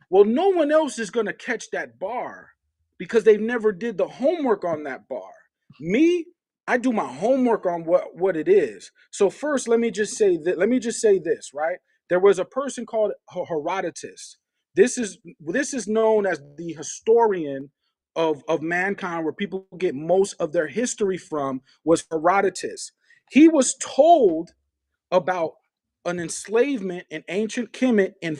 B: Well, no one else is gonna catch that bar because they never did the homework on that bar. Me, I do my homework on what it is. So first, let me just say that. Let me just say this, right? There was a person called Herodotus. This is known as the historian of mankind, where people get most of their history from, was Herodotus. He was told about an enslavement in ancient Kemet in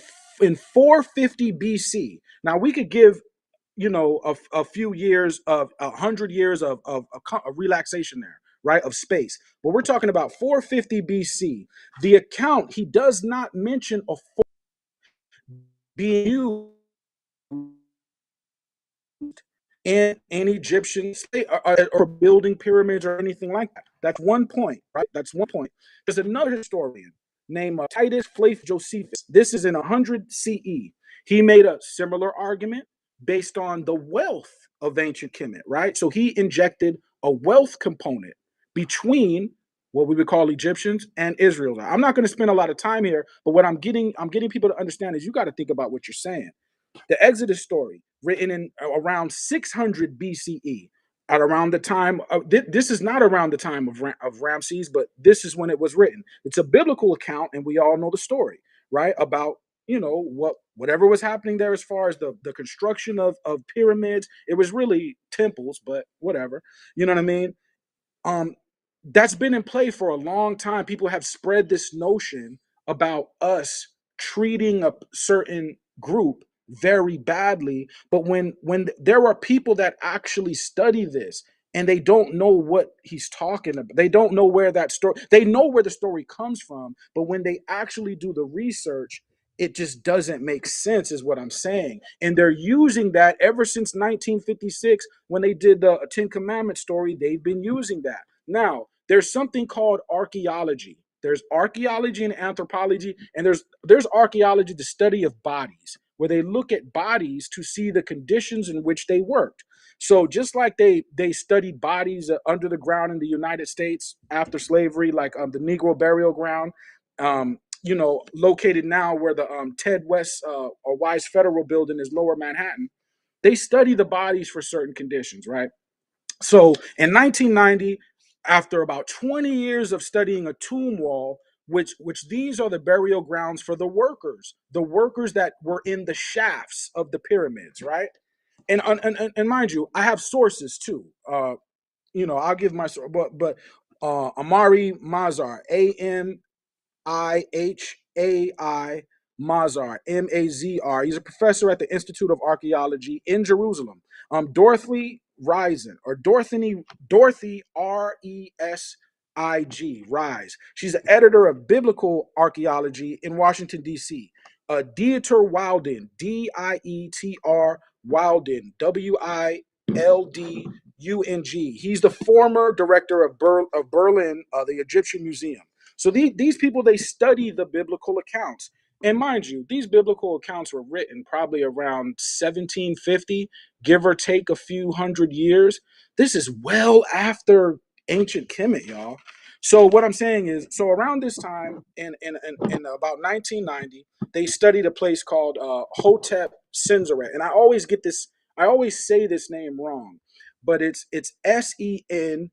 B: 450 BC. Now we could give a few years of 100 years of relaxation there, right, of space, but we're talking about 450 BC. The account, he does not mention a being used in Egyptian state, or building pyramids or anything like that. That's one point, right? That's one point. There's another historian named Titus Flavius Josephus. This is in 100 CE. He made a similar argument based on the wealth of ancient Kemet, right? So he injected a wealth component between what we would call Egyptians and Israel. I'm not going to spend a lot of time here, but what I'm getting people to understand is you got to think about what you're saying. The Exodus story, written in around 600 BCE, at around the time of, this is not around the time of Ramses, but this is when it was written. It's a biblical account, and we all know the story, right? About whatever was happening there as far as the construction of pyramids. It was really temples, but whatever. You know what I mean? um that's been in play for a long time. People have spread this notion about us treating a certain group very badly, but when there are people that actually study this, and they don't know what he's talking about, they don't know where that story, they know where the story comes from, but when they actually do the research, it just doesn't make sense, is what I'm saying. And they're using that ever since 1956, when they did the Ten Commandments story. They've been using that. Now, there's something called archaeology. There's archaeology and anthropology, and there's archaeology, the study of bodies, where they look at bodies to see the conditions in which they worked. So just like they studied bodies under the ground in the United States after slavery, like the Negro burial ground, located now where the Ted West or Wise Federal Building is, Lower Manhattan. They study the bodies for certain conditions, right? So in 1990, after about 20 years of studying a tomb wall, which these are the burial grounds for the workers that were in the shafts of the pyramids, right? And mind you, I have sources too. I'll give my source, but Amari Mazar, Ihai Mazar, Mazr. He's a professor at the Institute of Archaeology in Jerusalem. Dorothy Risen, or Dorothy Resig, Rise. She's the editor of Biblical Archaeology in Washington, D.C. Dieter Wilden, Dieter Wilden, Wildung. He's the former director of Berlin, the Egyptian Museum. So these people, they study the biblical accounts. And mind you, these biblical accounts were written probably around 1750, give or take a few hundred years. This is well after ancient Kemet, y'all. So what I'm saying is, so around this time in about 1990, they studied a place called Hotep Senseret. And I always say this name wrong, but it's Senusret.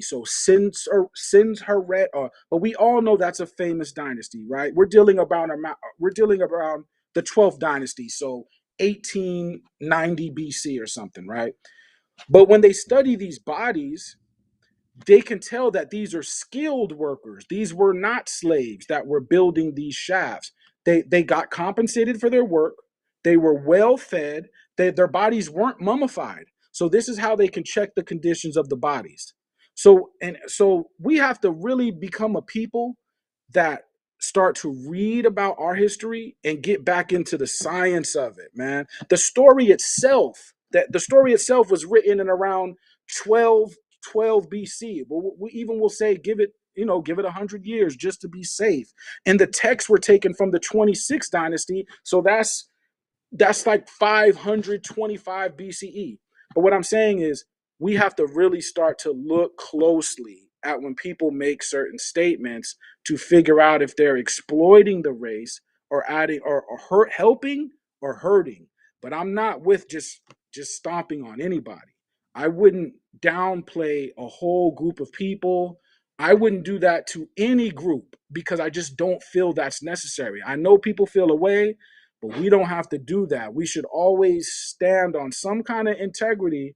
B: So Senusret, but we all know that's a famous dynasty, right? We're dealing around the 12th dynasty, so 1890 BC or something, right? But when they study these bodies, they can tell that these are skilled workers. These were not slaves that were building these shafts. They got compensated for their work. They were well fed. Their bodies weren't mummified. So this is how they can check the conditions of the bodies. So we have to really become a people that start to read about our history and get back into the science of it, man. The story itself was written in around 12 BC. But we even will say give it 100 years just to be safe. And the texts were taken from the 26th dynasty, so that's like 525 BCE. But what I'm saying is, we have to really start to look closely at when people make certain statements to figure out if they're exploiting the race or adding or helping or hurting. But I'm not with just stomping on anybody. I wouldn't downplay a whole group of people. I wouldn't do that to any group because I just don't feel that's necessary. I know people feel away, but we don't have to do that. We should always stand on some kind of integrity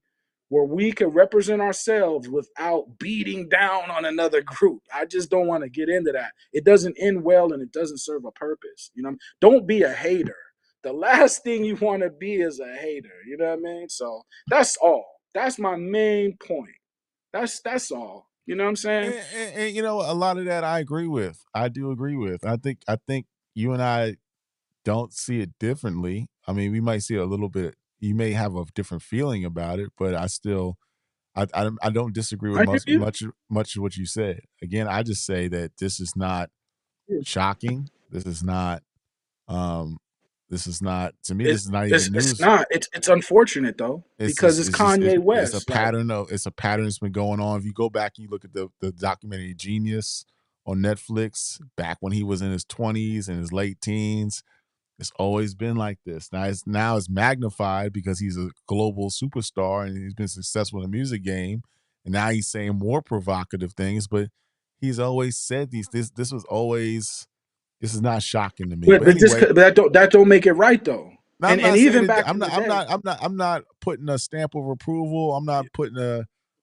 B: where we can represent ourselves without beating down on another group. I just don't want to get into that. It doesn't end well and it doesn't serve a purpose. Don't be a hater. The last thing you want to be is a hater. You know what I mean? So that's all. That's my main point. That's all. You know what I'm saying?
A: And a lot of that I agree with. I do agree with. I think you and I don't see it differently. I mean, we might see it a little bit. You may have a different feeling about it, but I don't disagree with
B: I hear you.
A: much of what you said. Again, I just say that this is not shocking. Um this is not, to me, this is not even
B: It's
A: news.
B: not. It's unfortunate though because it's
A: It's just
B: Kanye
A: it's a
B: West. Like,
A: pattern of it's a pattern that's been going on. If you go back and you look at the documentary Genius on Netflix, back when he was in his 20s and his late teens, it's always been like this. Now it's magnified because he's a global superstar and he's been successful in the music game. And now he's saying more provocative things, but he's always said these. This was always. This is not shocking to me. But anyway,
B: but that don't make it right though.
A: now I'm
B: And
A: not saying
B: even
A: it.
B: back in the day,
A: I'm not putting a stamp of approval. I'm not putting
B: make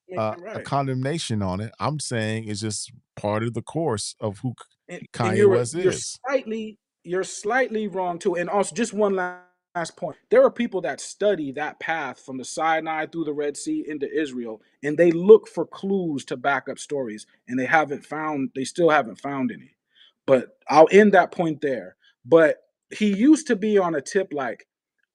B: it
A: a
B: right.
A: condemnation on it. I'm saying it's just part of the course of who
B: And
A: Kanye West is.
B: you're slightly wrong too. And also, just one last point: there are people that study that path from the Sinai through the Red Sea into Israel, and they look for clues to back up stories, and they still haven't found any. But I'll end that point there. But he used to be on a tip like,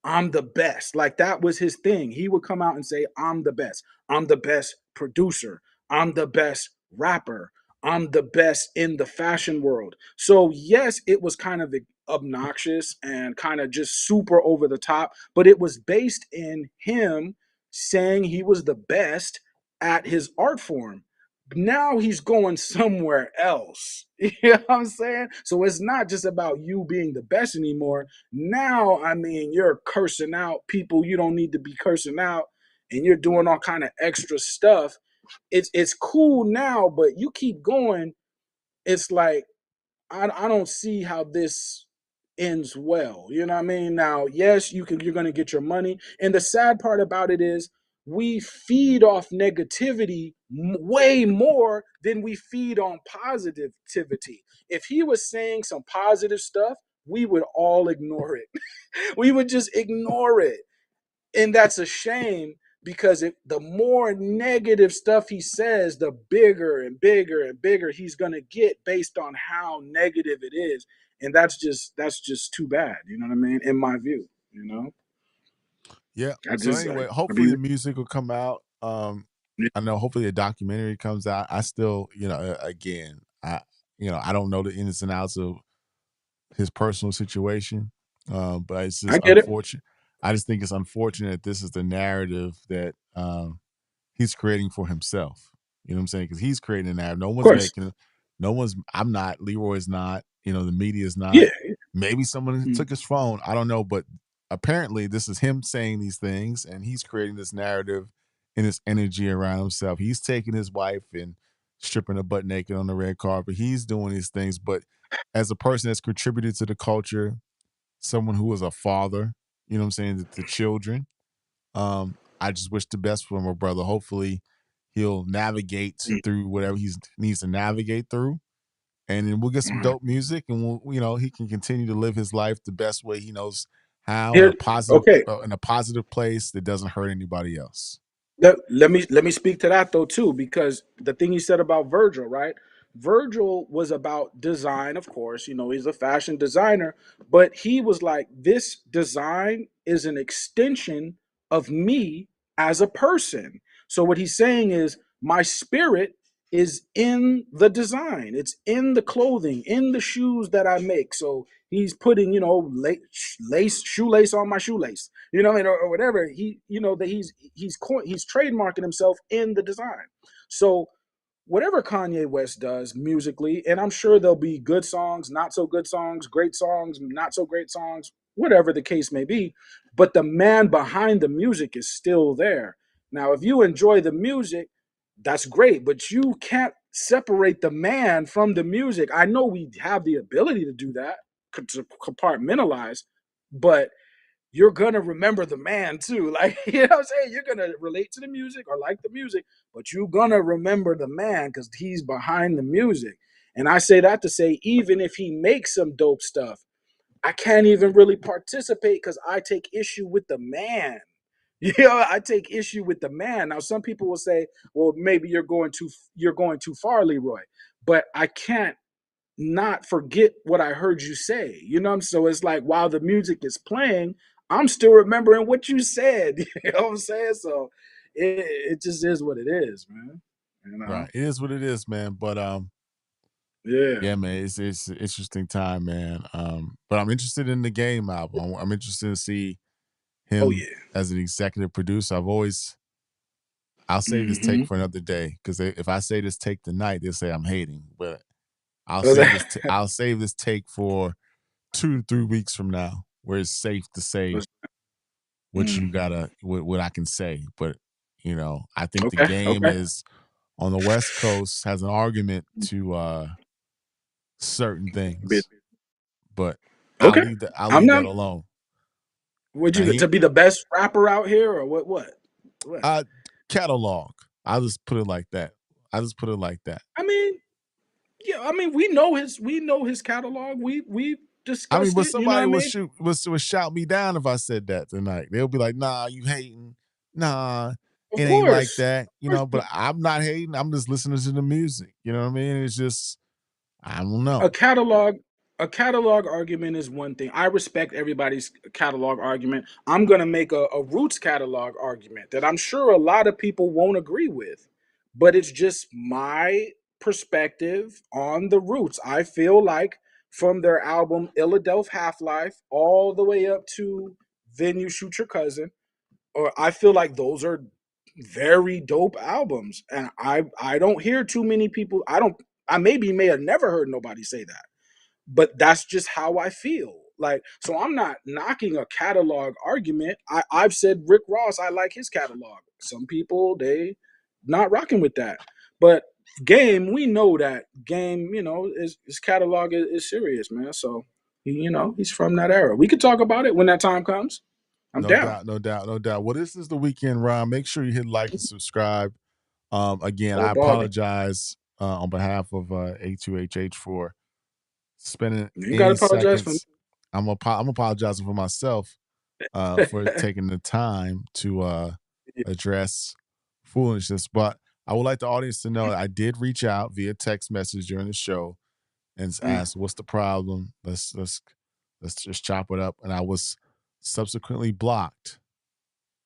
B: I'm the best. Like that was his thing. He would come out and say, I'm the best. I'm the best producer. I'm the best rapper. I'm the best in the fashion world. So yes, it was kind of obnoxious and kind of just super over the top, but it was based in him saying he was the best at his art form. Now he's going somewhere else. You know what I'm saying? So it's not just about you being the best anymore. Now, I mean, you're cursing out people you don't need to be cursing out, and you're doing all kind of extra stuff. It's cool now, but you keep going, it's like I don't see how this ends well. You know what I mean? Now, yes, you're gonna get your money. And the sad part about it is we feed off negativity way more than we feed on positivity. If he was saying some positive stuff, we would all ignore it. We would just ignore it. And that's a shame because the more negative stuff he says, the bigger and bigger and bigger he's gonna get based on how negative it is, and that's just too bad. You know what I mean? In my view, you know,
A: Yeah.
B: I
A: So
B: just
A: anyway,
B: I
A: hopefully
B: mean,
A: the music will come out. I know hopefully a documentary comes out. I still, again, I don't know the ins and outs of his personal situation. But it's
B: I
A: just
B: get it.
A: unfortunate. I just think it's unfortunate that this is the narrative that he's creating for himself. You know what I'm saying? Because he's creating a narrative. No
B: Of
A: one's
B: course,
A: making it. No one's. I'm not. Leroy's not. The media's not.
B: yeah.
A: Maybe someone
B: Mm.
A: took his phone. I don't know. But apparently, this is him saying these things, and he's creating this narrative and this energy around himself. He's taking his wife and stripping her butt naked on the red carpet. He's doing these things, but as a person that's contributed to the culture, someone who is a father, you know what I'm saying, to children. I just wish the best for my brother. Hopefully, he'll navigate
B: Mm.
A: through whatever he needs to navigate through, and then we'll get some
B: Mhm.
A: dope music, and he can continue to live his life the best way he knows how,
B: Here, okay.
A: in a positive place that doesn't hurt anybody else.
B: Let me speak to that though too, because the thing you said about Virgil, right? Virgil was about design, of course. You know, he's a fashion designer, but he was like, this design is an extension of me as a person. So what he's saying is, my spirit is in the design. It's in the clothing, in the shoes that I make. So he's putting, shoelace on my shoelace, or whatever. That he's trademarking himself in the design. So whatever Kanye West does musically, and I'm sure there'll be good songs, not so good songs, great songs, not so great songs, whatever the case may be, but the man behind the music is still there. Now, if you enjoy the music, that's great, but you can't separate the man from the music. I know we have the ability to do that, to compartmentalize, but you're gonna remember the man too. Like, you know what I'm saying? You're gonna relate to the music or like the music, but you're gonna remember the man because he's behind the music. And I say that to say, even if he makes some dope stuff, I can't even really participate because I take issue with the man. I take issue with the man. Now, some people will say, "Well, maybe you're going too far, Leroy," but I can't not forget what I heard you say. So it's like while the music is playing, I'm still remembering what you said. You know what I'm saying? So it just is what it is, man. You know?
A: Right. It is what it is, man. But
B: Yeah.
A: yeah, man, it's an interesting time, man. But I'm interested in the Game album. I'm interested to see
B: Oh
A: him
B: yeah.
A: as an executive producer. I'll save this take
B: Mm-hmm.
A: for another day because if I say this take tonight, they'll say I'm hating. But I'll save this take for 2 to 3 weeks from now, where it's safe to say what I can say. But I think the
B: Okay.
A: game
B: Okay.
A: is on the West Coast has an argument to certain
B: Bit-
A: things, but
B: Okay.
A: I'll
B: I'm
A: leave
B: not.
A: that alone.
B: Would
A: Now
B: you to be the best rapper out here, or what? What? What?
A: uh catalog. I'll just put it like that. I just put it like that.
B: I mean, yeah. I mean, we know his catalog. We
A: I mean,
B: discussed
A: but
B: it. You know what
A: somebody
B: I
A: would
B: mean?
A: shoot would shout me down if I said that tonight. They'll be like, "Nah, you hating? Nah,
B: Of
A: it ain't like
B: course.
A: that."
B: Of course.
A: But I'm not hating. I'm just listening to the music. You know what I mean? It's just I don't know.
B: a catalog a catalog argument is one thing. I respect everybody's catalog argument. I'm going to make a roots catalog argument that I'm sure a lot of people won't agree with. but it's just my perspective on the roots. I feel like from their album Illadelph Half Life all the way up to Then You Shoot Your Cousin, or I feel like those are very dope albums. And I don't hear too many people. I maybe may have never heard nobody say that, but that's just how I feel. Like, so I'm not knocking a catalog argument. I've said Rick Ross, I like his catalog. Some people they not rocking with that. But Game, we know that Game, his catalog is serious, man. So he's from that era. We could talk about it when that time comes. I'm
A: No
B: down.
A: doubt, no doubt, no doubt. Well, this is the weekend, Ron. Make sure you hit like and subscribe. Again,
B: No
A: I
B: bother.
A: apologize on behalf of A2HH for spending
B: You ain't gotta
A: any
B: apologize for me.
A: seconds. I'm apologizing for myself for taking the time to address foolishness. But I would like the audience to know that I did reach out via text message during the show and asked, "What's the problem? Let's just chop it up." And I was subsequently blocked.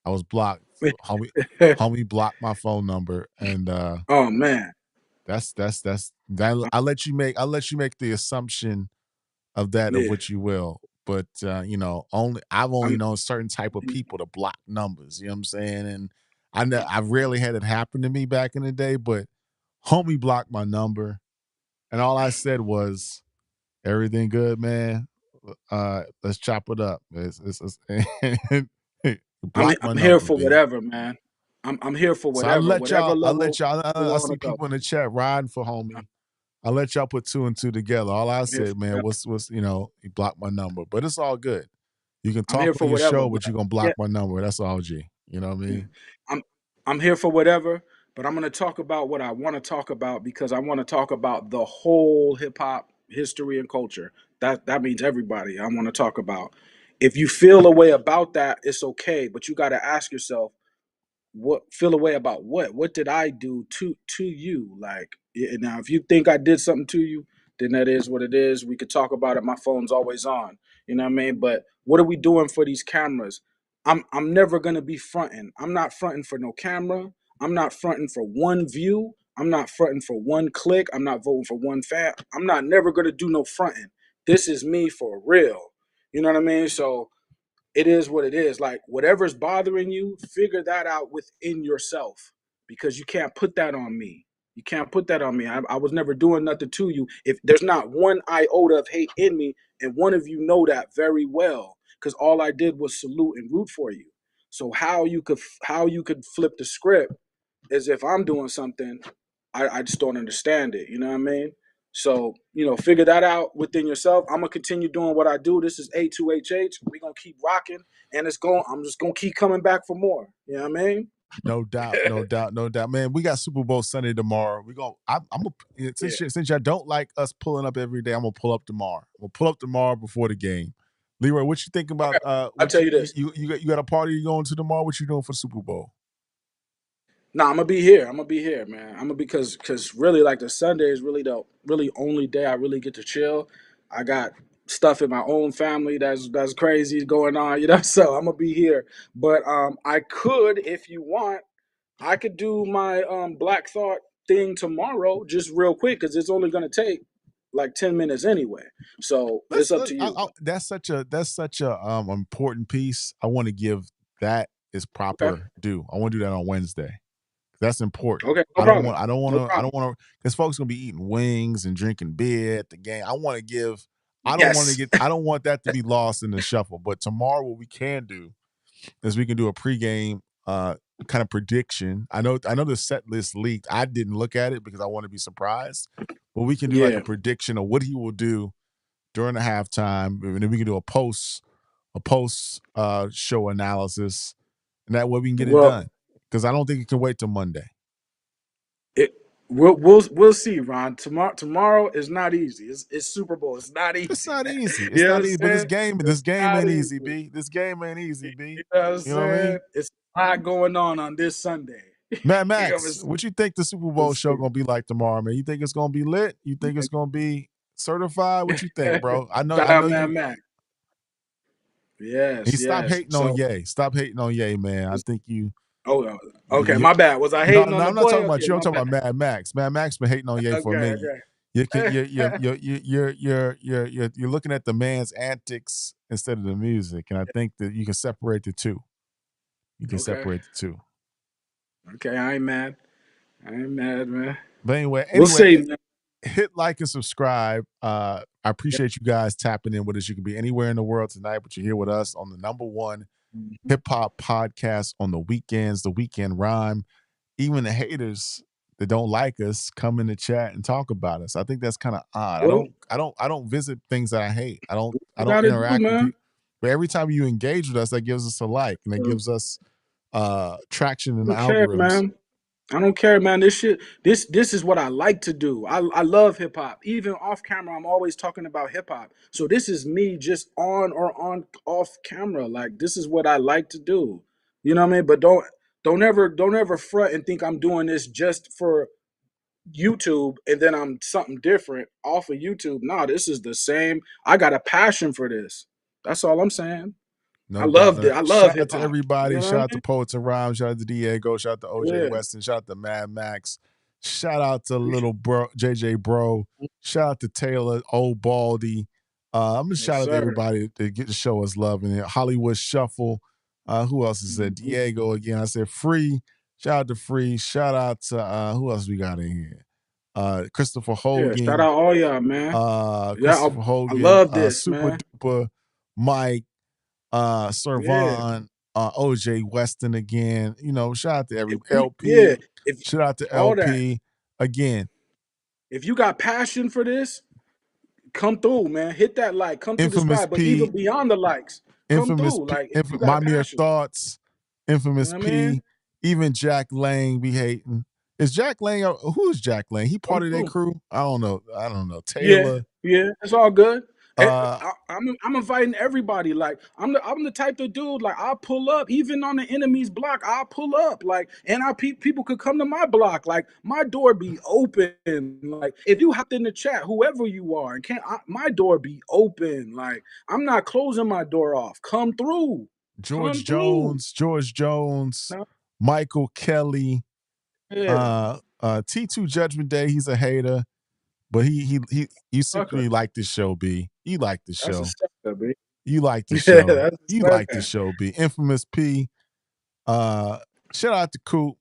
A: I was blocked. Homie blocked my phone number, and
B: Oh man.
A: that's that. I'll let you make the assumption of that of
B: Yeah.
A: what you will. But I've only
B: I'm
A: known certain type of people to block numbers. You know what I'm saying? And I rarely had it happen to me back in the day, but homie blocked my number, and all I said was, "Everything good, man? Let's chop it up."
B: I'm
A: Block my
B: I'm here
A: number,
B: for
A: B.
B: whatever, man. I'm here for
A: So I let
B: whatever
A: y'all. I
B: level
A: let y'all.
B: you
A: I
B: want
A: see
B: to go.
A: people in the chat riding for homie. I let y'all put two and two together. All I
B: I'm here for
A: said, man,
B: whatever.
A: what's he blocked my number, but it's all good. You can
B: I'm
A: talk
B: here
A: on
B: for
A: your
B: whatever,
A: show,
B: but
A: but you're gonna
B: yeah,
A: block my number. That's all, G. You know what I
B: yeah.
A: mean?
B: I'm I'm here for whatever, but I'm gonna talk about what I want to talk about because I want to talk about the whole hip hop history and culture. That means everybody. I want to talk about. If you feel a way about that, it's okay, but you got to ask yourself, what feel a way about what did I do to you? Like, now if you think I did something to you, then that is what it is. We could talk about it. My phone's always on, you know what I mean? But what are we doing for these cameras? I'm never gonna be fronting. I'm not fronting for no camera. I'm not fronting for one view. I'm not fronting for one click. I'm not voting for one fan. I'm not never gonna do no fronting. This is me for real. You know what I mean? So it is what it is. Like, whatever's bothering you, figure that out within yourself, because you can't put that on me. You can't put that on me. I was never doing nothing to you. If there's not one iota of hate in me, and one of you know that very well, because all I did was salute and root for you. So how you could flip the script as if I'm doing something, I just don't understand it. You know what I mean? So, figure that out within yourself. I'm gonna continue doing what I do. This is A2HH. We're gonna keep rocking, and I'm just gonna keep coming back for more. You know what I mean?
A: No doubt, no doubt, no doubt, man. We got Super Bowl Sunday tomorrow. We going I'm gonna
B: Yeah.
A: since y'all don't like us pulling up every day, I'm gonna pull up tomorrow. I'm gonna pull up tomorrow before the game. Leroy, what you think about
B: Okay. I'll
A: what
B: tell you this.
A: you got a party you going to tomorrow? What you doing for Super Bowl?
B: Nah, I'm gonna be here. I'm gonna be here, man. I'm gonna be because really, like, the Sunday is really the really only day I really get to chill. I got stuff in my own family that's crazy going on, So I'm gonna be here. But I could, if you want, I could do my Black Thought thing tomorrow, just real quick, because it's only gonna take like 10 minutes anyway. So it's up to you.
A: That's such a important piece. I want to give that its
B: Okay.
A: proper due. I want to do that on Wednesday. That's important.
B: Okay. No
A: I don't
B: problem.
A: want. I don't want
B: No
A: to. I
B: problem.
A: don't want to. Because folks gonna be eating wings and drinking beer at the game. I want to give. I don't want to
B: Yes.
A: get. I don't want that to be lost in the shuffle. But tomorrow, what we can do is we can do a pregame kind of prediction. I know the set list leaked. I didn't look at it because I want to be surprised. But we can do like a
B: Yeah.
A: prediction of what he will do during the halftime, and then we can do a post show analysis, and that way we can get it
B: Well,
A: done. Because I don't think it can wait till Monday.
B: it we'll see, Ron. Tomorrow is not easy. It's Super Bowl. It's not
A: It's
B: easy,
A: not
B: man.
A: easy.
B: You
A: It's
B: know what
A: not
B: I'm
A: easy. But this
B: saying?
A: game,
B: It's
A: this game
B: not
A: ain't
B: easy.
A: easy, B. This game ain't easy,
B: You
A: B.
B: know what I'm
A: You know what I
B: saying?
A: mean?
B: It's a lot going on this Sunday.
A: Matt
B: You know what I'm
A: Max,
B: saying?
A: what you think the Super Bowl
B: Let's
A: show
B: see.
A: gonna be like tomorrow, man? You think it's gonna be lit? You think it's gonna be certified? What you think, bro? I know,
B: Shout
A: I
B: out,
A: know
B: man,
A: you.
B: Mac.
A: He
B: Yes,
A: stop
B: yes.
A: hating on
B: So
A: Ye. Stop hating on Ye, man. I think you.
B: Oh, okay.
A: You,
B: My bad. Was I
A: no,
B: hating
A: no,
B: on the
A: I'm not
B: boy?
A: talking about
B: Okay,
A: you. I'm
B: my
A: talking
B: bad.
A: about Mad Max. Mad Max been hating on Ye for a
B: Okay,
A: minute. You can
B: okay.
A: you're you're looking at the man's antics instead of the music, and I think that you can separate the two. You can
B: Okay.
A: separate the two.
B: Okay. I ain't mad. I ain't mad, man.
A: But
B: We'll
A: anyway,
B: see, man.
A: hit like and subscribe. I
B: Yeah.
A: appreciate you guys tapping in with us. You can be anywhere in the world tonight, but you're here with us on the #1
B: Mhm.
A: hip hop podcast on the weekends, the Weekend Rhyme. Even the haters that don't like us come in the chat and talk about us. I think that's kind of odd.
B: Well,
A: I don't visit things that I hate. I
B: you
A: don't
B: gotta do,
A: interact with
B: man.
A: people. But every time you engage with us, that gives us a like and that
B: Uh,
A: gives us traction in
B: I
A: the
B: don't care,
A: algorithms.
B: man. I don't care, man. This shit, this is what I like to do. I love hip hop. Even off camera, I'm always talking about hip hop. So this is me just on off camera. Like this is what I like to do. You know what I mean? But don't ever front and think I'm doing this just for YouTube and then I'm something different off of YouTube. Nah, this is the same. I got a passion for this. That's all I'm saying. I
A: No doubt.
B: loved it. I love
A: Shout out
B: hip
A: to
B: hop. You
A: everybody.
B: know what
A: Shout
B: I
A: out to
B: mean?
A: Poets and Rhymes. Shout out to Diego. Shout out to OJ
B: Yeah.
A: Weston. Shout out to Mad Max. Shout out to
B: Appreciate
A: little bro JJ Bro.
B: it.
A: Shout out to Taylor, Old Baldy. I'm gonna
B: Yes,
A: shout out to
B: sir.
A: everybody that get to show us love in it. Hollywood Shuffle. Who else is there?
B: Mhm.
A: Diego again. I said Free. Shout out to Free. Shout out to who else we got in here? Christopher
B: Yeah, shout
A: Hogan.
B: out all y'all, man. Yeah,
A: Christopher
B: I
A: Hogan.
B: love this,
A: Super
B: man.
A: Duper. Mike.
B: Yeah.
A: Servan, OJ Weston again. You know, shout out to every
B: Yeah,
A: LP.
B: if
A: Shout out to
B: all that.
A: LP again.
B: If you got passion for this, come through, man. Hit that like, come through the
A: Infamous
B: spot. But
A: P,
B: even beyond the likes, come through. Like if you got
A: My Mere
B: passion,
A: Thoughts,
B: you
A: Infamous
B: know what I mean?
A: P, even Jack Lang be hating. Is Jack Lang? Who is Jack Lang? He
B: Come
A: part of that
B: through.
A: crew? I don't know.
B: Yeah,
A: Taylor.
B: yeah, it's all good.
A: Uh,
B: I'm inviting everybody. Like I'm the type of dude. Like I'll pull up, even on the enemy's block. I'll pull up. Like and people could come to my block. Like my door be open. Like if you hopped in the chat, whoever you are, and my door be open. Like I'm not closing my door off. Come through. Come through.
A: George Jones,
B: No,
A: Michael Kelly,
B: yeah,
A: T2 Judgment Day. He's a hater. But you
B: sucker.
A: secretly like this show, B. You like the
B: That's a
A: show.
B: sucker, B.
A: You like the
B: Yeah,
A: show.
B: that's a
A: You like the
B: sucker.
A: show, B. Infamous P. Uh Shout out to Coop.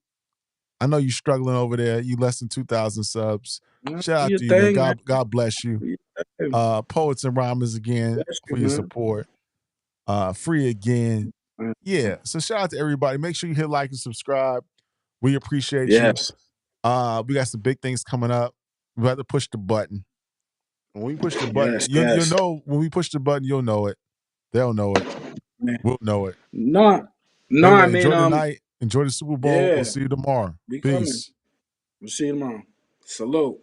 A: I know you struggling over there. You less than 2,000 subs.
B: Man,
A: Shout
B: do
A: out
B: your
A: to you, man.
B: thing, man.
A: God bless you.
B: Do your thing.
A: Poets and Rhymers again
B: Bless you,
A: for your
B: man.
A: support. Free again.
B: Man.
A: Yeah. So shout out to everybody. Make sure you hit like and subscribe. We appreciate you.
B: Yes.
A: We got some big things coming up. We have to push the button. When we push the button,
B: Yes,
A: you'll
B: yes.
A: know when we push the button, you'll know it. They'll know it.
B: Man.
A: We'll know it.
B: No,
A: But
B: no, I
A: anyway,
B: mean,
A: enjoy the night. Enjoy the Super Bowl. We'll
B: yeah,
A: see you tomorrow.
B: we coming.
A: Peace.
B: We'll see you tomorrow. Salute.